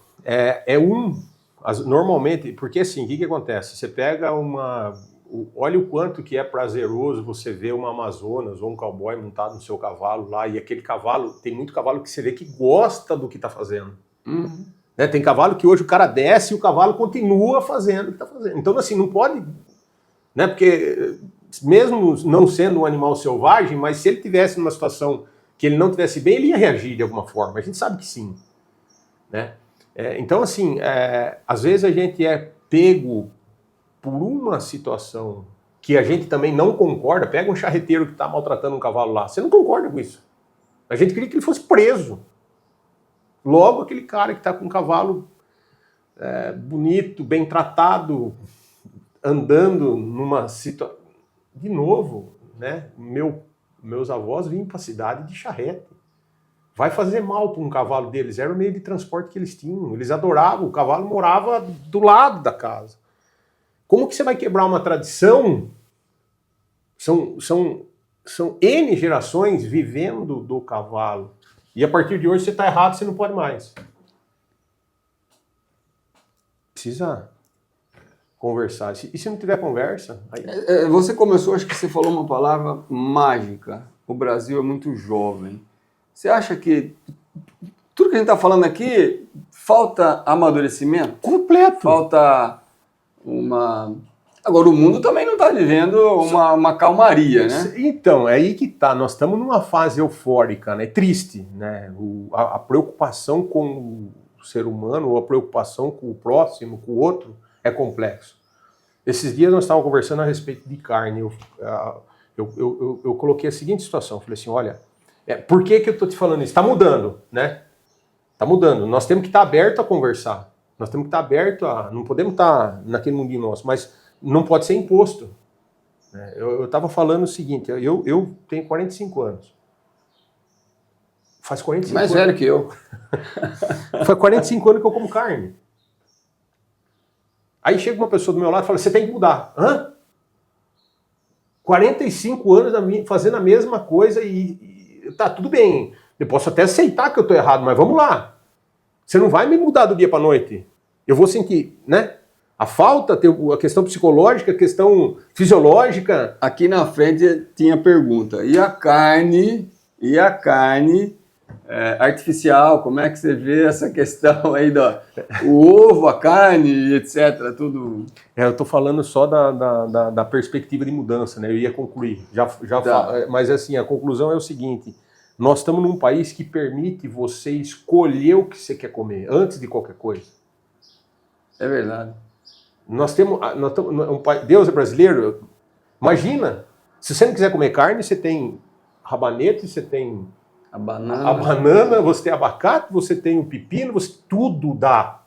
B: Normalmente, porque assim, o que acontece? Você pega olha o quanto que é prazeroso você ver uma Amazonas ou um cowboy montado no seu cavalo lá, e aquele cavalo, tem muito cavalo que você vê que gosta do que está fazendo.
A: Uhum.
B: Né? Tem cavalo que hoje o cara desce e o cavalo continua fazendo o que está fazendo. Então, assim, não pode... Né? Porque mesmo não sendo um animal selvagem, mas se ele tivesse numa situação que ele não tivesse bem, ele ia reagir de alguma forma. A gente sabe que sim. Né? Então, assim, às vezes a gente é pego por uma situação que a gente também não concorda. Pega um charreteiro que está maltratando um cavalo lá. Você não concorda com isso. A gente queria que ele fosse preso. Logo, aquele cara que está com um cavalo bonito, bem tratado, andando numa situação... De novo, né? Meus avós vinham para a cidade de charrete. Vai fazer mal para um cavalo deles. Era o meio de transporte que eles tinham. Eles adoravam. O cavalo morava do lado da casa. Como que você vai quebrar uma tradição? São N gerações vivendo do cavalo. E a partir de hoje você está errado, você não pode mais. Precisa conversar. E se não tiver conversa... Aí...
A: Você começou, acho que você falou uma palavra mágica. O Brasil é muito jovem. Você acha que tudo que a gente está falando aqui falta amadurecimento?
B: Completo.
A: Falta uma... Agora, o mundo também não está vivendo uma calmaria, né?
B: Então, é aí que tá. Nós estamos numa fase eufórica, né? Triste, né? A preocupação com o ser humano, ou a preocupação com o próximo, com o outro, é complexo. Esses dias nós estávamos conversando a respeito de carne. Eu coloquei a seguinte situação. Falei assim, olha, por que eu estou te falando isso? Está mudando, né? Está mudando. Nós temos que estar aberto a conversar. Nós temos que estar aberto a... Não podemos estar naquele mundinho nosso, mas não pode ser imposto. Eu estava falando o seguinte, eu tenho 45 anos. Faz 45
A: Mais
B: anos.
A: velho que eu.
B: Faz 45 anos que eu como carne. Aí chega uma pessoa do meu lado e fala, você tem que mudar. Hã? 45 anos fazendo a mesma coisa e tá, tudo bem. Eu posso até aceitar que eu estou errado, mas vamos lá. Você não vai me mudar do dia para a noite. Eu vou sentir, né? A falta, a questão psicológica, a questão fisiológica.
A: Aqui na frente tinha pergunta. E a carne artificial, como é que você vê essa questão aí o ovo, a carne, etc. Tudo.
B: Eu estou falando só da perspectiva de mudança, né? Eu ia concluir.
A: Tá.
B: Mas assim, a conclusão é o seguinte: nós estamos num país que permite você escolher o que você quer comer antes de qualquer coisa.
A: É verdade.
B: Nós temos Deus é brasileiro. Imagina, se você não quiser comer carne, você tem rabanete, você tem a banana, você tem abacate, você tem o pepino, tudo dá.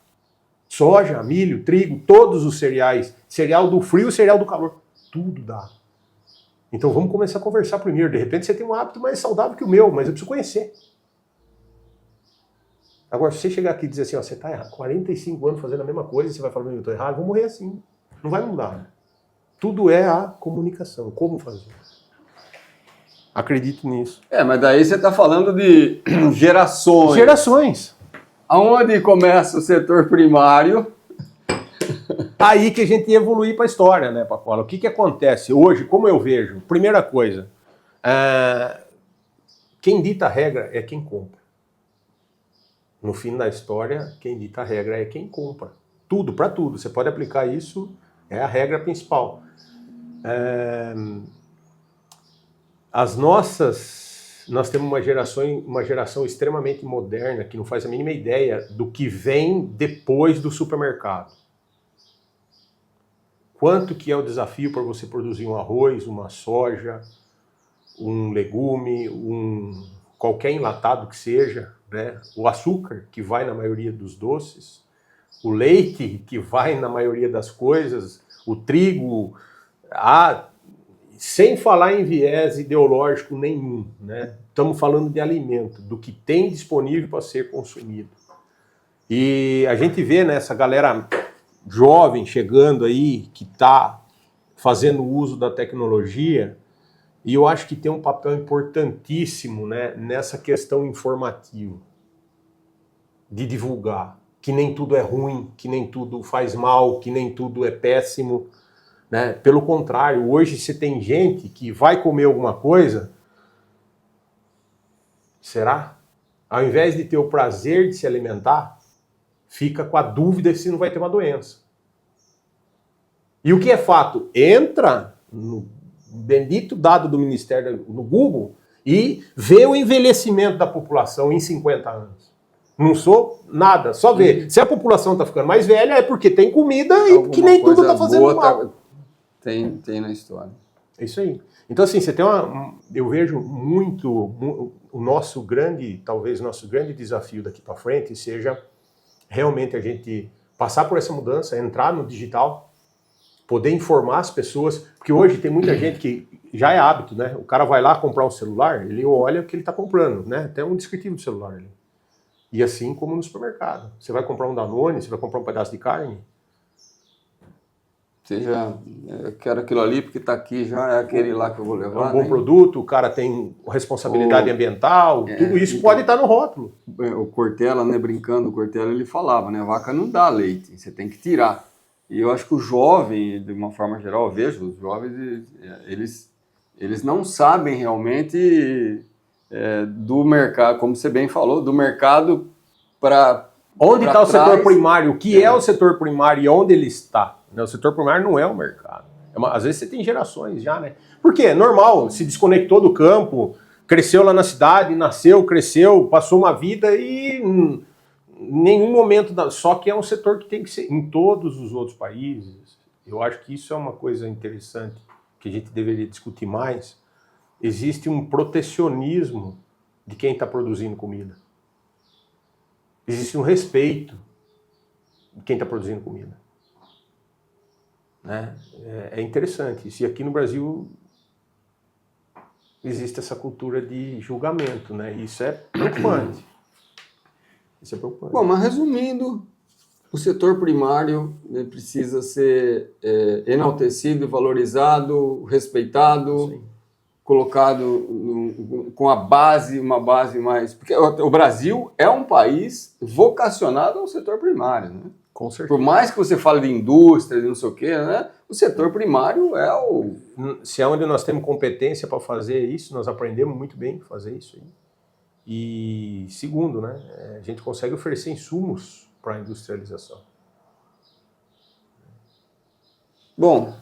B: Soja, milho, trigo, todos os cereais, cereal do frio, cereal do calor, tudo dá. Então vamos começar a conversar primeiro. De repente você tem um hábito mais saudável que o meu, mas eu preciso conhecer. Agora, se você chegar aqui e dizer assim, ó, você está errado, 45 anos fazendo a mesma coisa, você vai falar, eu estou errado, eu vou morrer assim. Não vai mudar. Tudo é a comunicação, como fazer. Acredito nisso.
A: Mas daí você está falando de gerações.
B: Gerações.
A: Aonde começa o setor primário?
B: Aí que a gente ia evoluir para a história, né, Pacola? O que acontece hoje, como eu vejo? Primeira coisa, quem dita a regra é quem compra. No fim da história, quem dita a regra é quem compra. Tudo, para tudo. Você pode aplicar isso, é a regra principal. Nós temos uma geração extremamente moderna que não faz a mínima ideia do que vem depois do supermercado. Quanto que é o desafio para você produzir um arroz, uma soja, um legume, qualquer enlatado que seja, né? O açúcar que vai na maioria dos doces, o leite que vai na maioria das coisas, o trigo, sem falar em viés ideológico nenhum, né? Estamos falando de alimento, do que tem disponível para ser consumido. E a gente vê, né, essa galera jovem chegando aí, que está fazendo uso da tecnologia, e eu acho que tem um papel importantíssimo, né, nessa questão informativa, de divulgar que nem tudo é ruim, que nem tudo faz mal, que nem tudo é péssimo, né? Pelo contrário, hoje você tem gente que vai comer alguma coisa, será? Ao invés de ter o prazer de se alimentar, fica com a dúvida se não vai ter uma doença. E o que é fato? Entra no bendito dado do Ministério, no Google, e vê o envelhecimento da população em 50 anos. Não sou nada, só vê. Se a população está ficando mais velha, é porque tem comida e que nem tudo está fazendo mal.
A: Tem na história.
B: É isso aí. Então, assim, você tem eu vejo muito o nosso grande, talvez nosso grande desafio daqui para frente seja realmente a gente passar por essa mudança, entrar no digital, poder informar as pessoas, porque hoje tem muita gente que já é hábito, né? O cara vai lá comprar um celular, ele olha o que ele está comprando, né? Tem um descritivo do celular ali. E assim como no supermercado. Você vai comprar um Danone, você vai comprar um pedaço de carne.
A: Eu quero aquilo ali porque está aqui, já é aquele lá que eu vou levar.
B: É um bom produto, o cara tem responsabilidade ambiental, tudo isso pode estar no rótulo.
A: O Cortella, né, brincando, o Cortella ele falava, né, a vaca não dá leite, você tem que tirar. E eu acho que o jovem, de uma forma geral, eu vejo, os jovens, eles não sabem realmente do mercado, como você bem falou, do mercado para...
B: Onde está o setor primário? O que é o setor primário e onde ele está? O setor primário não é o mercado. Às vezes você tem gerações já, né? Porque é normal, se desconectou do campo, cresceu lá na cidade, nasceu, cresceu, passou uma vida e em nenhum momento... Só que é um setor que tem que ser em todos os outros países. Eu acho que isso é uma coisa interessante que a gente deveria discutir mais. Existe um protecionismo de quem está produzindo comida. Existe um respeito de quem está produzindo comida. Né? É interessante isso. E aqui no Brasil existe essa cultura de julgamento, né? Isso é preocupante. Isso é preocupante.
A: Bom, mas resumindo, o setor primário precisa ser enaltecido, valorizado, respeitado, sim, colocado com uma base mais... Porque o Brasil é um país vocacionado ao setor primário, né?
B: Com certeza.
A: Por mais que você fale de indústria, de não sei o quê, né? O setor primário é o...
B: Se é onde nós temos competência para fazer isso, nós aprendemos muito bem a fazer isso aí. E segundo, né? A gente consegue oferecer insumos para a industrialização.
A: Bom,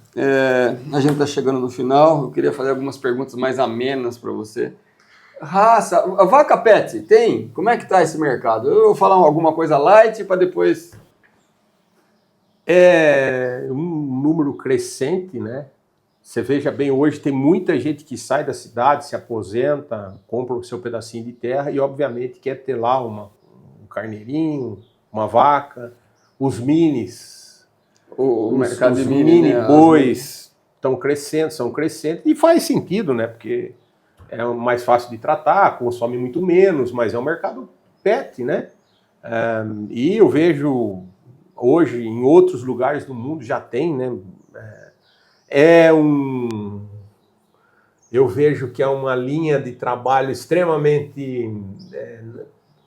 A: a gente está chegando no final. Eu queria fazer algumas perguntas mais amenas para você. Raça, a vaca pet, tem? Como é que está esse mercado? Eu vou falar alguma coisa light para depois...
B: É um número crescente, né? Você veja bem, hoje tem muita gente que sai da cidade, se aposenta, compra o seu pedacinho de terra e, obviamente, quer ter lá um carneirinho, uma vaca, os minis.
A: O mercado de
B: mini bois estão crescendo, são crescentes, e faz sentido, né? Porque é mais fácil de tratar, consome muito menos, mas é um mercado pet, né? E eu vejo hoje em outros lugares do mundo já tem, né? Eu vejo que é uma linha de trabalho extremamente,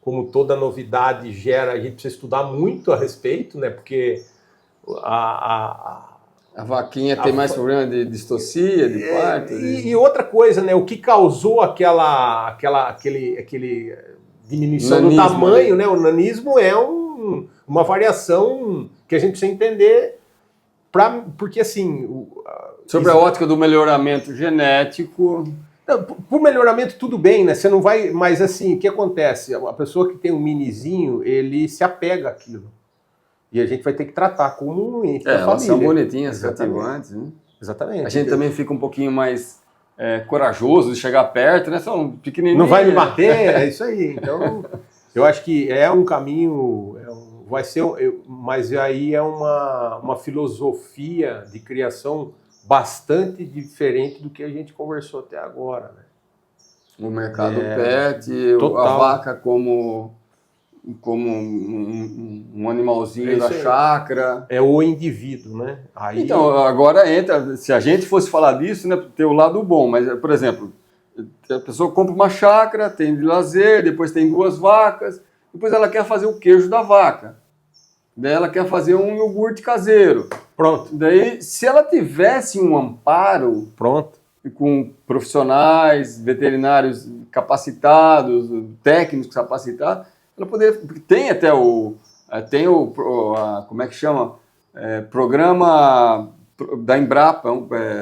B: como toda novidade gera, a gente precisa estudar muito a respeito, né? Porque
A: a vaquinha tem mais problema de distocia, de parto.
B: E outra coisa, né? O que causou aquele diminuição do tamanho, né? O nanismo é uma variação que a gente precisa entender, porque assim...
A: Sobre a ótica do melhoramento genético...
B: Por melhoramento tudo bem, né? Você não vai... Mas assim, o que acontece? A pessoa que tem um minizinho, ele se apega àquilo. E a gente vai ter que tratar como um ente da família.
A: Elas são bonitinhas, cativantes, né?
B: Exatamente.
A: A gente também fica um pouquinho mais corajoso de chegar perto, né? São pequenininhos.
B: Não vai me bater, é isso aí. Então, eu acho que é um caminho, vai ser, mas aí é uma filosofia de criação bastante diferente do que a gente conversou até agora, né?
A: O mercado pet, a vaca como um animalzinho da chácara.
B: É o indivíduo, né? Aí...
A: Então, agora entra, se a gente fosse falar disso, né, ter o lado bom, mas, por exemplo, a pessoa compra uma chácara, tem de lazer, depois tem 2 vacas, depois ela quer fazer o queijo da vaca, daí ela quer fazer um iogurte caseiro.
B: Pronto.
A: Daí, se ela tivesse um amparo...
B: Pronto.
A: Com profissionais, veterinários capacitados, técnicos capacitados, ela poderia... Tem até como é que chama? Programa da Embrapa,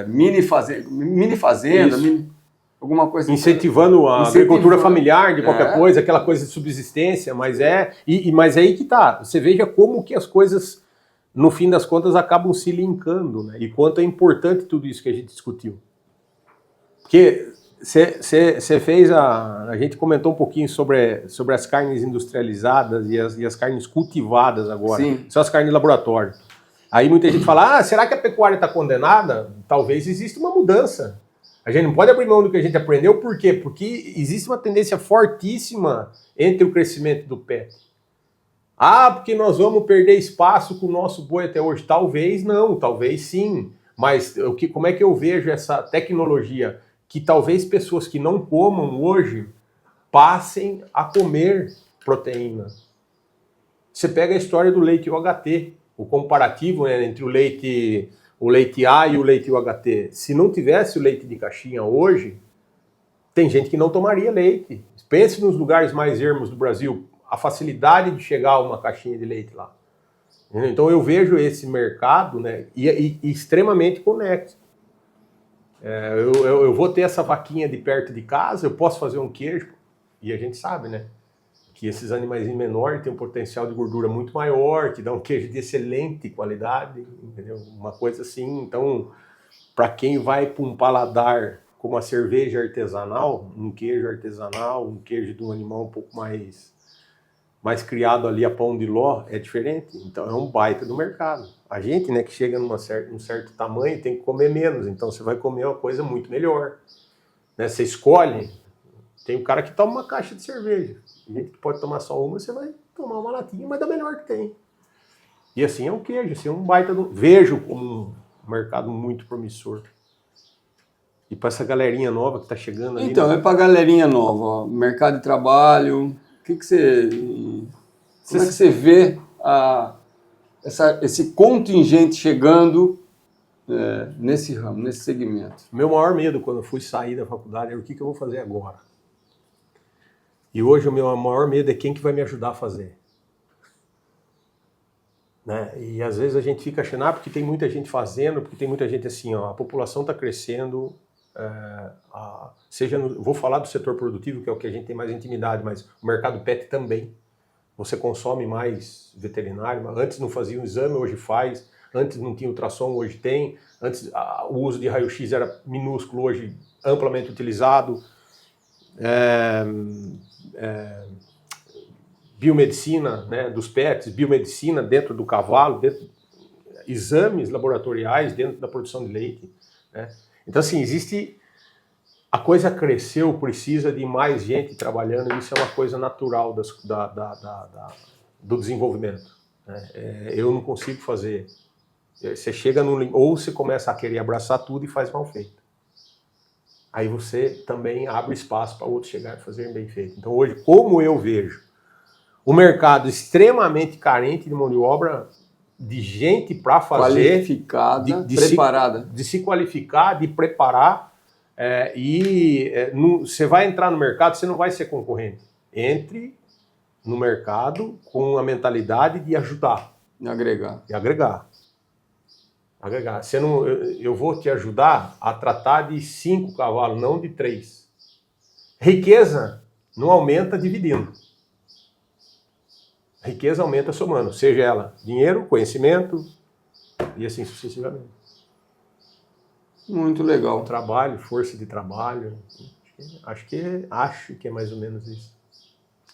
A: mini fazenda, alguma coisa.
B: Incentivando a agricultura familiar, de qualquer coisa, aquela coisa de subsistência, mas mas aí que tá. Você veja como que as coisas, no fim das contas, acabam se linkando, né? E quanto é importante tudo isso que a gente discutiu. Porque você fez a gente comentou um pouquinho sobre as carnes industrializadas e as carnes cultivadas agora.
A: Sim.
B: São as carnes de laboratório. Aí muita gente fala, será que a pecuária está condenada? Talvez exista uma mudança. A gente não pode abrir mão do que a gente aprendeu, por quê? Porque existe uma tendência fortíssima entre o crescimento do pet. Porque nós vamos perder espaço com o nosso boi até hoje. Talvez não, talvez sim. Mas como é que eu vejo essa tecnologia que talvez pessoas que não comam hoje passem a comer proteína? Você pega a história do leite UHT, o comparativo, né, entre o leite A e o leite UHT. Se não tivesse o leite de caixinha hoje, tem gente que não tomaria leite. Pense nos lugares mais ermos do Brasil, a facilidade de chegar a uma caixinha de leite lá. Então eu vejo esse mercado, né, e extremamente conexo. Eu vou ter essa vaquinha de perto de casa, eu posso fazer um queijo, e a gente sabe, né, que esses animais menores têm um potencial de gordura muito maior, que dá um queijo de excelente qualidade, entendeu? Uma coisa assim. Então, para quem vai para um paladar como a cerveja artesanal, um queijo artesanal, um queijo de um animal um pouco mais criado ali a pão de ló, é diferente. Então é um baita do mercado. A gente, né, que chega num certo tamanho, tem que comer menos. Então você vai comer uma coisa muito melhor. Né? Você escolhe. Tem um cara que toma uma caixa de cerveja. Tem gente que pode tomar só uma, você vai tomar uma latinha, mas da melhor que tem. E assim é um queijo, assim é um baita do... Vejo como um mercado muito promissor. E para essa galerinha nova que está chegando ali...
A: Então, é para a galerinha nova, ó, mercado de trabalho... Como é que você vê esse contingente chegando nesse ramo, nesse segmento?
B: Meu maior medo quando eu fui sair da faculdade era o que eu vou fazer agora. E hoje o meu maior medo é quem que vai me ajudar a fazer. Né? E às vezes a gente fica achando, porque tem muita gente fazendo, porque tem muita gente assim, a população está crescendo... vou falar do setor produtivo, que é o que a gente tem mais intimidade, mas o mercado pet também. Você consome mais veterinário, antes não fazia um exame, hoje faz, antes não tinha ultrassom, hoje tem, antes o uso de raio-x era minúsculo, hoje amplamente utilizado. Biomedicina, né, dos pets, biomedicina dentro do cavalo, exames laboratoriais dentro da produção de leite, né? Então, assim, a coisa cresceu, precisa de mais gente trabalhando, e isso é uma coisa natural do desenvolvimento. Né? Eu não consigo fazer. Você chega ou você começa a querer abraçar tudo e faz mal feito. Aí você também abre espaço para outros chegarem e fazerem bem feito. Então, hoje, como eu vejo o mercado extremamente carente de mão de obra, de gente para fazer...
A: Qualificada, preparada.
B: De se qualificar, de preparar. Você vai entrar no mercado, você não vai ser concorrente. Entre no mercado com a mentalidade de ajudar.
A: E agregar.
B: E agregar. Eu vou te ajudar a tratar de 5 cavalos, não de 3. Riqueza não aumenta dividindo. Riqueza aumenta somando, seja ela dinheiro, conhecimento e assim sucessivamente.
A: Muito legal.
B: Trabalho, força de trabalho. Acho que é mais ou menos isso.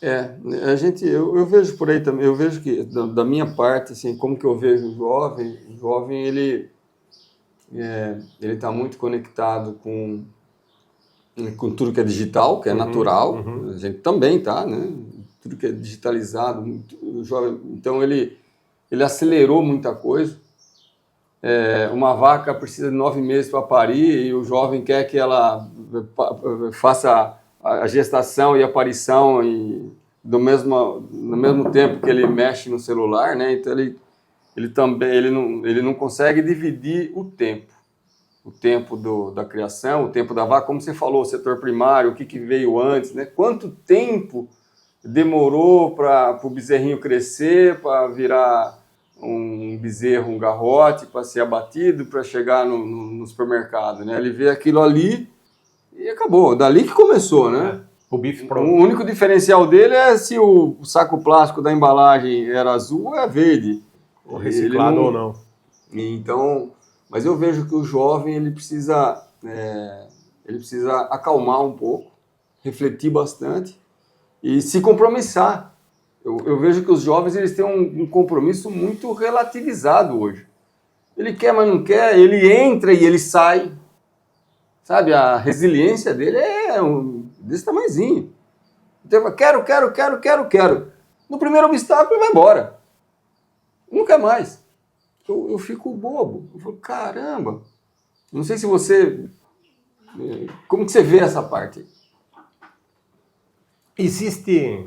A: Eu vejo por aí também, eu vejo que, da minha parte, assim, como que eu vejo o jovem ele está muito conectado com tudo que é digital, que é natural, a gente também tá, né? Tudo que é digitalizado, o jovem, então ele acelerou muita coisa. Uma vaca precisa de 9 meses para parir e o jovem quer que ela faça a gestação e a aparição no mesmo tempo que ele mexe no celular, né? Então ele não consegue dividir o tempo da criação, o tempo da vaca, como você falou, o setor primário, o que veio antes, né? Quanto tempo demorou para o bezerrinho crescer, para virar um bezerro, um garrote, para ser abatido, para chegar no supermercado, né? Ele vê aquilo ali e acabou. Dali que começou, né?
B: O bife pronto.
A: O único diferencial dele é se o saco plástico da embalagem era azul ou é verde.
B: Ou reciclado ou não.
A: Então, mas eu vejo que o jovem ele precisa acalmar um pouco, refletir bastante e se compromissar. Eu vejo que os jovens eles têm um compromisso muito relativizado hoje. Ele quer, mas não quer, ele entra e ele sai. Sabe, a resiliência dele é desse tamanhozinho. Então, quero. No primeiro obstáculo, ele vai embora. Não quer mais. Eu fico bobo. Eu falo, caramba. Não sei se você... Como que você vê essa parte?
B: Existe,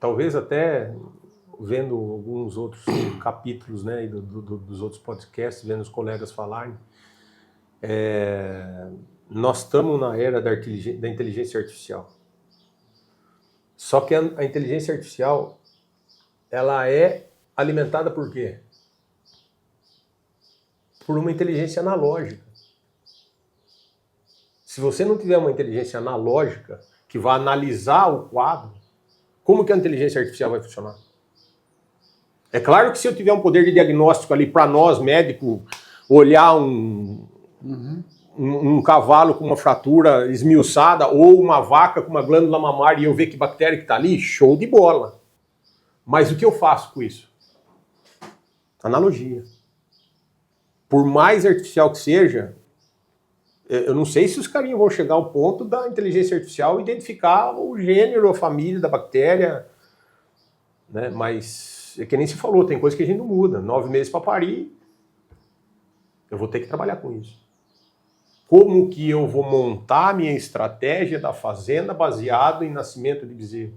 B: talvez até vendo alguns outros capítulos, né, dos outros podcasts, vendo os colegas falarem, nós estamos na era da inteligência artificial. Só que a inteligência artificial, ela é alimentada por quê? Por uma inteligência analógica. Se você não tiver uma inteligência analógica que vai analisar o quadro, como que a inteligência artificial vai funcionar? É claro que se eu tiver um poder de diagnóstico ali para nós, médico, olhar um cavalo com uma fratura esmiuçada ou uma vaca com uma glândula mamária e eu ver que bactéria que está ali, show de bola. Mas o que eu faço com isso? Analogia. Por mais artificial que seja, eu não sei se os carinhos vão chegar ao ponto da inteligência artificial identificar o gênero, a família da bactéria, né? Mas é que nem se falou, tem coisa que a gente não muda. 9 meses para parir, eu vou ter que trabalhar com isso. Como que eu vou montar a minha estratégia da fazenda baseado em nascimento de bezerro?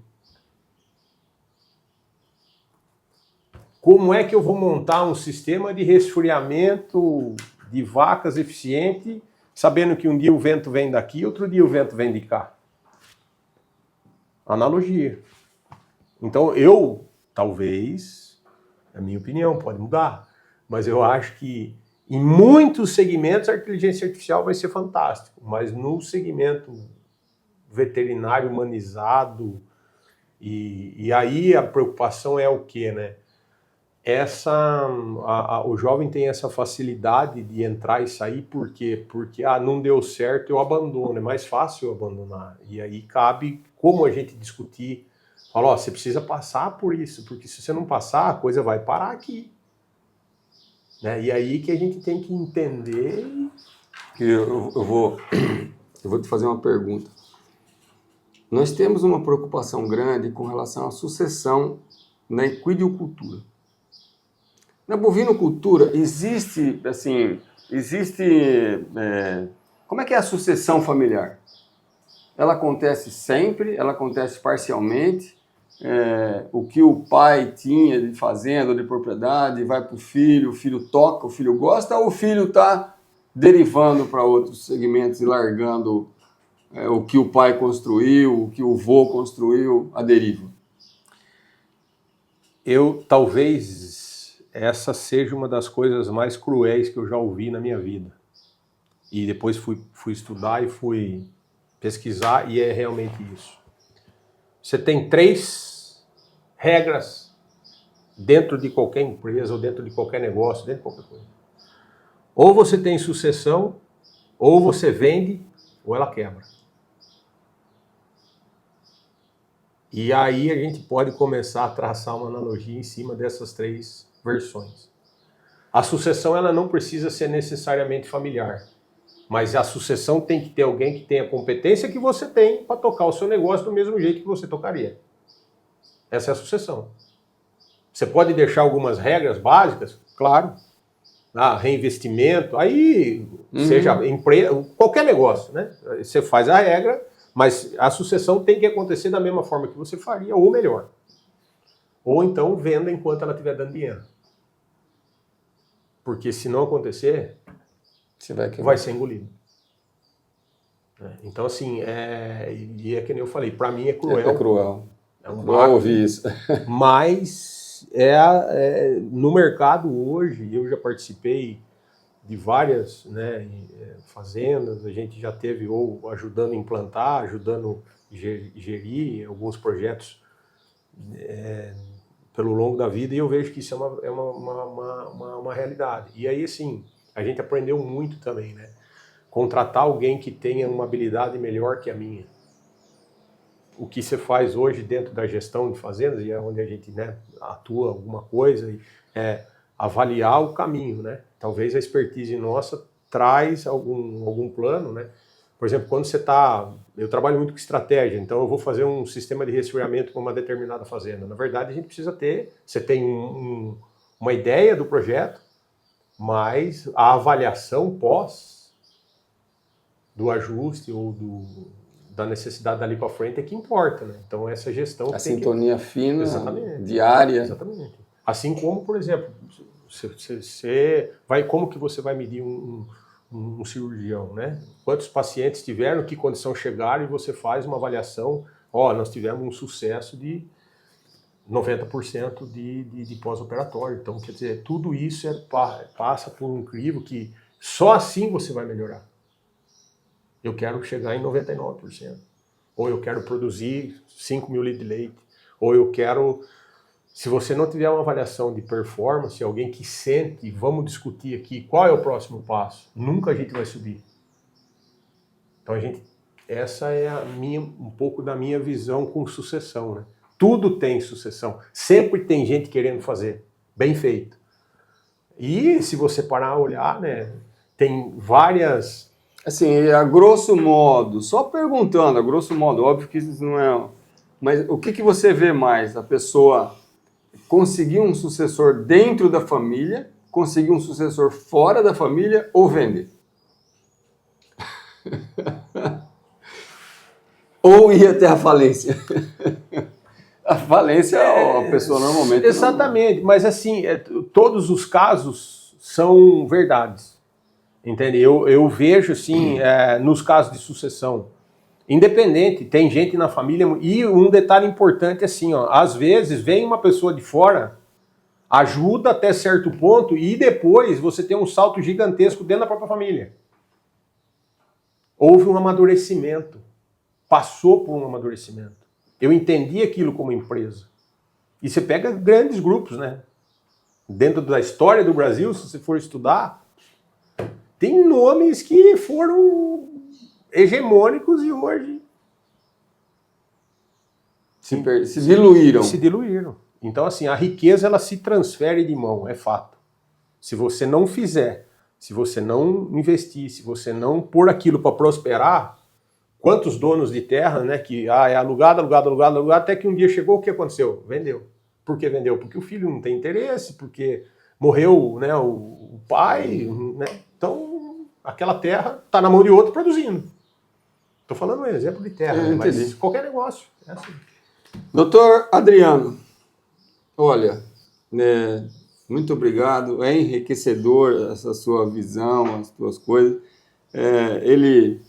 B: Como é que eu vou montar um sistema de resfriamento de vacas eficiente, sabendo que um dia o vento vem daqui, outro dia o vento vem de cá? Analogia. Então talvez, a minha opinião pode mudar, mas eu acho que em muitos segmentos a inteligência artificial vai ser fantástico, mas no segmento veterinário humanizado, e aí a preocupação é o quê, né? O jovem tem essa facilidade de entrar e sair, por quê? Porque não deu certo, eu abandono, é mais fácil eu abandonar. E aí cabe como a gente discutir, falar, você precisa passar por isso, porque se você não passar, a coisa vai parar aqui. Né? E aí que a gente tem que entender.
A: Eu vou te fazer uma pergunta. Nós temos uma preocupação grande com relação à sucessão na equidiocultura. Na bovinocultura existe, como é que é a sucessão familiar? Ela acontece sempre, ela acontece parcialmente, o que o pai tinha de fazenda ou de propriedade vai para o filho toca, o filho gosta, ou o filho está derivando para outros segmentos e largando o que o pai construiu, o que o vô construiu, a deriva?
B: Talvez essa seja uma das coisas mais cruéis que eu já ouvi na minha vida. E depois fui estudar e fui pesquisar, e é realmente isso. Você tem 3 regras dentro de qualquer empresa, ou dentro de qualquer negócio, dentro de qualquer coisa. Ou você tem sucessão, ou você vende, ou ela quebra. E aí a gente pode começar a traçar uma analogia em cima dessas 3 versões. A sucessão ela não precisa ser necessariamente familiar, mas a sucessão tem que ter alguém que tenha a competência que você tem para tocar o seu negócio do mesmo jeito que você tocaria. Essa é a sucessão. Você pode deixar algumas regras básicas, claro, reinvestimento, aí seja empresa, qualquer negócio, né? Você faz a regra, mas a sucessão tem que acontecer da mesma forma que você faria, ou melhor. Ou então venda enquanto ela estiver dando dinheiro. Porque se não acontecer, vai ser engolido. Então, assim, e é que nem eu falei, para mim é cruel.
A: É cruel.
B: É um
A: cruel ouvir isso.
B: Mas no mercado hoje, eu já participei de várias, né, fazendas, a gente já teve ou ajudando a implantar, ajudando a gerir alguns projetos pelo longo da vida, e eu vejo que isso é uma realidade. E aí, assim, a gente aprendeu muito também, né? Contratar alguém que tenha uma habilidade melhor que a minha. O que você faz hoje dentro da gestão de fazendas, e é onde a gente, né, atua alguma coisa, é avaliar o caminho, né? Talvez a expertise nossa traz algum plano, né? Por exemplo, quando você está... Eu trabalho muito com estratégia, então eu vou fazer um sistema de resfriamento para uma determinada fazenda. Na verdade, a gente precisa ter... Você tem uma ideia do projeto, mas a avaliação pós do ajuste ou da necessidade dali para frente é que importa, né? Então essa gestão...
A: A sintonia fina,
B: exatamente,
A: diária.
B: Exatamente. Assim como, por exemplo, como que você vai medir um cirurgião, né? Quantos pacientes tiveram, que condição chegaram, e você faz uma avaliação, nós tivemos um sucesso de 90% de pós-operatório. Então, quer dizer, tudo isso passa por um crivo que só assim você vai melhorar. Eu quero chegar em 99%. Ou eu quero produzir 5 mil litros de leite. Ou eu quero... Se você não tiver uma avaliação de performance, alguém que sente, vamos discutir aqui, qual é o próximo passo? Nunca a gente vai subir. Então, essa é um pouco da minha visão com sucessão, né? Tudo tem sucessão. Sempre tem gente querendo fazer. Bem feito. E se você parar a olhar, né, tem várias...
A: Assim, a grosso modo, só perguntando, a grosso modo, óbvio que isso não é... Mas o que você vê mais? A pessoa conseguir um sucessor dentro da família, conseguir um sucessor fora da família ou vender? Ou ir até a falência? A falência a pessoa normalmente...
B: Exatamente, não... mas assim, todos os casos são verdades. Entende? Eu vejo, assim, nos casos de sucessão, independente, tem gente na família, e um detalhe importante é assim, às vezes vem uma pessoa de fora, ajuda até certo ponto, e depois você tem um salto gigantesco dentro da própria família. Houve um amadurecimento, passou por um amadurecimento. Eu entendi aquilo como empresa. E você pega grandes grupos, né? Dentro da história do Brasil, se você for estudar, tem nomes que foram hegemônicos e hoje
A: se diluíram.
B: Se diluíram. Então, assim, a riqueza ela se transfere de mão, é fato. Se você não fizer, se você não investir, se você não pôr aquilo para prosperar, quantos donos de terra, né, que é alugado, até que um dia chegou, o que aconteceu? Vendeu. Por que vendeu? Porque o filho não tem interesse, porque morreu, né, o pai, né? Então, aquela terra está na mão de outro produzindo. Estou falando um exemplo de terra, né? Mas qualquer negócio. É assim.
A: Doutor Adriano, olha, né, muito obrigado. É enriquecedor essa sua visão, as suas coisas. Ele,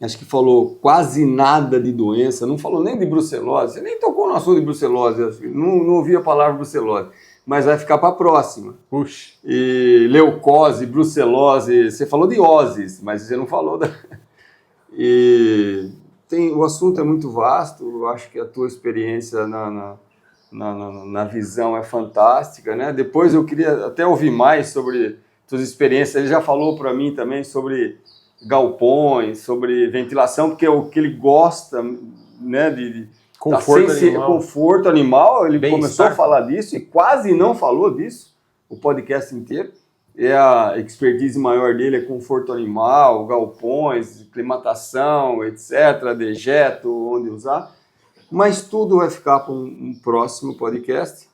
A: acho que falou quase nada de doença, não falou nem de brucelose. Você nem tocou no assunto de brucelose, não ouvi a palavra brucelose. Mas vai ficar para a próxima.
B: Puxa.
A: E leucose, brucelose, você falou de oses, mas você não falou da... E o assunto é muito vasto, eu acho que a tua experiência na visão é fantástica, né? Depois eu queria até ouvir mais sobre suas experiências. Ele já falou para mim também sobre galpões, sobre ventilação, porque é o que ele gosta, né, de Conforto animal, ele começou a
B: Bem-estar.
A: falar disso e quase não falou disso o podcast inteiro. A expertise maior dele é conforto animal, galpões, climatação, etc., dejeto, onde usar. Mas tudo vai ficar para um próximo podcast,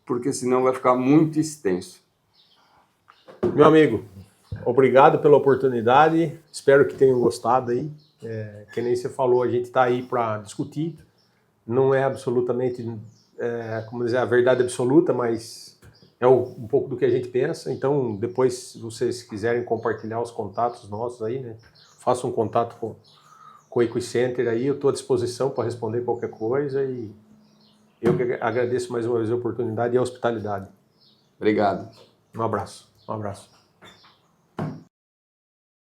A: porque senão vai ficar muito extenso.
B: Meu amigo, obrigado pela oportunidade, espero que tenham gostado aí. Que nem você falou, a gente está aí para discutir, não é absolutamente, como dizer, a verdade absoluta, mas é um pouco do que a gente pensa. Então, depois, se vocês quiserem compartilhar os contatos nossos aí, né, façam um contato com o Equicenter aí, eu estou à disposição para responder qualquer coisa e eu agradeço mais uma vez a oportunidade e a hospitalidade.
A: Obrigado.
B: Um abraço.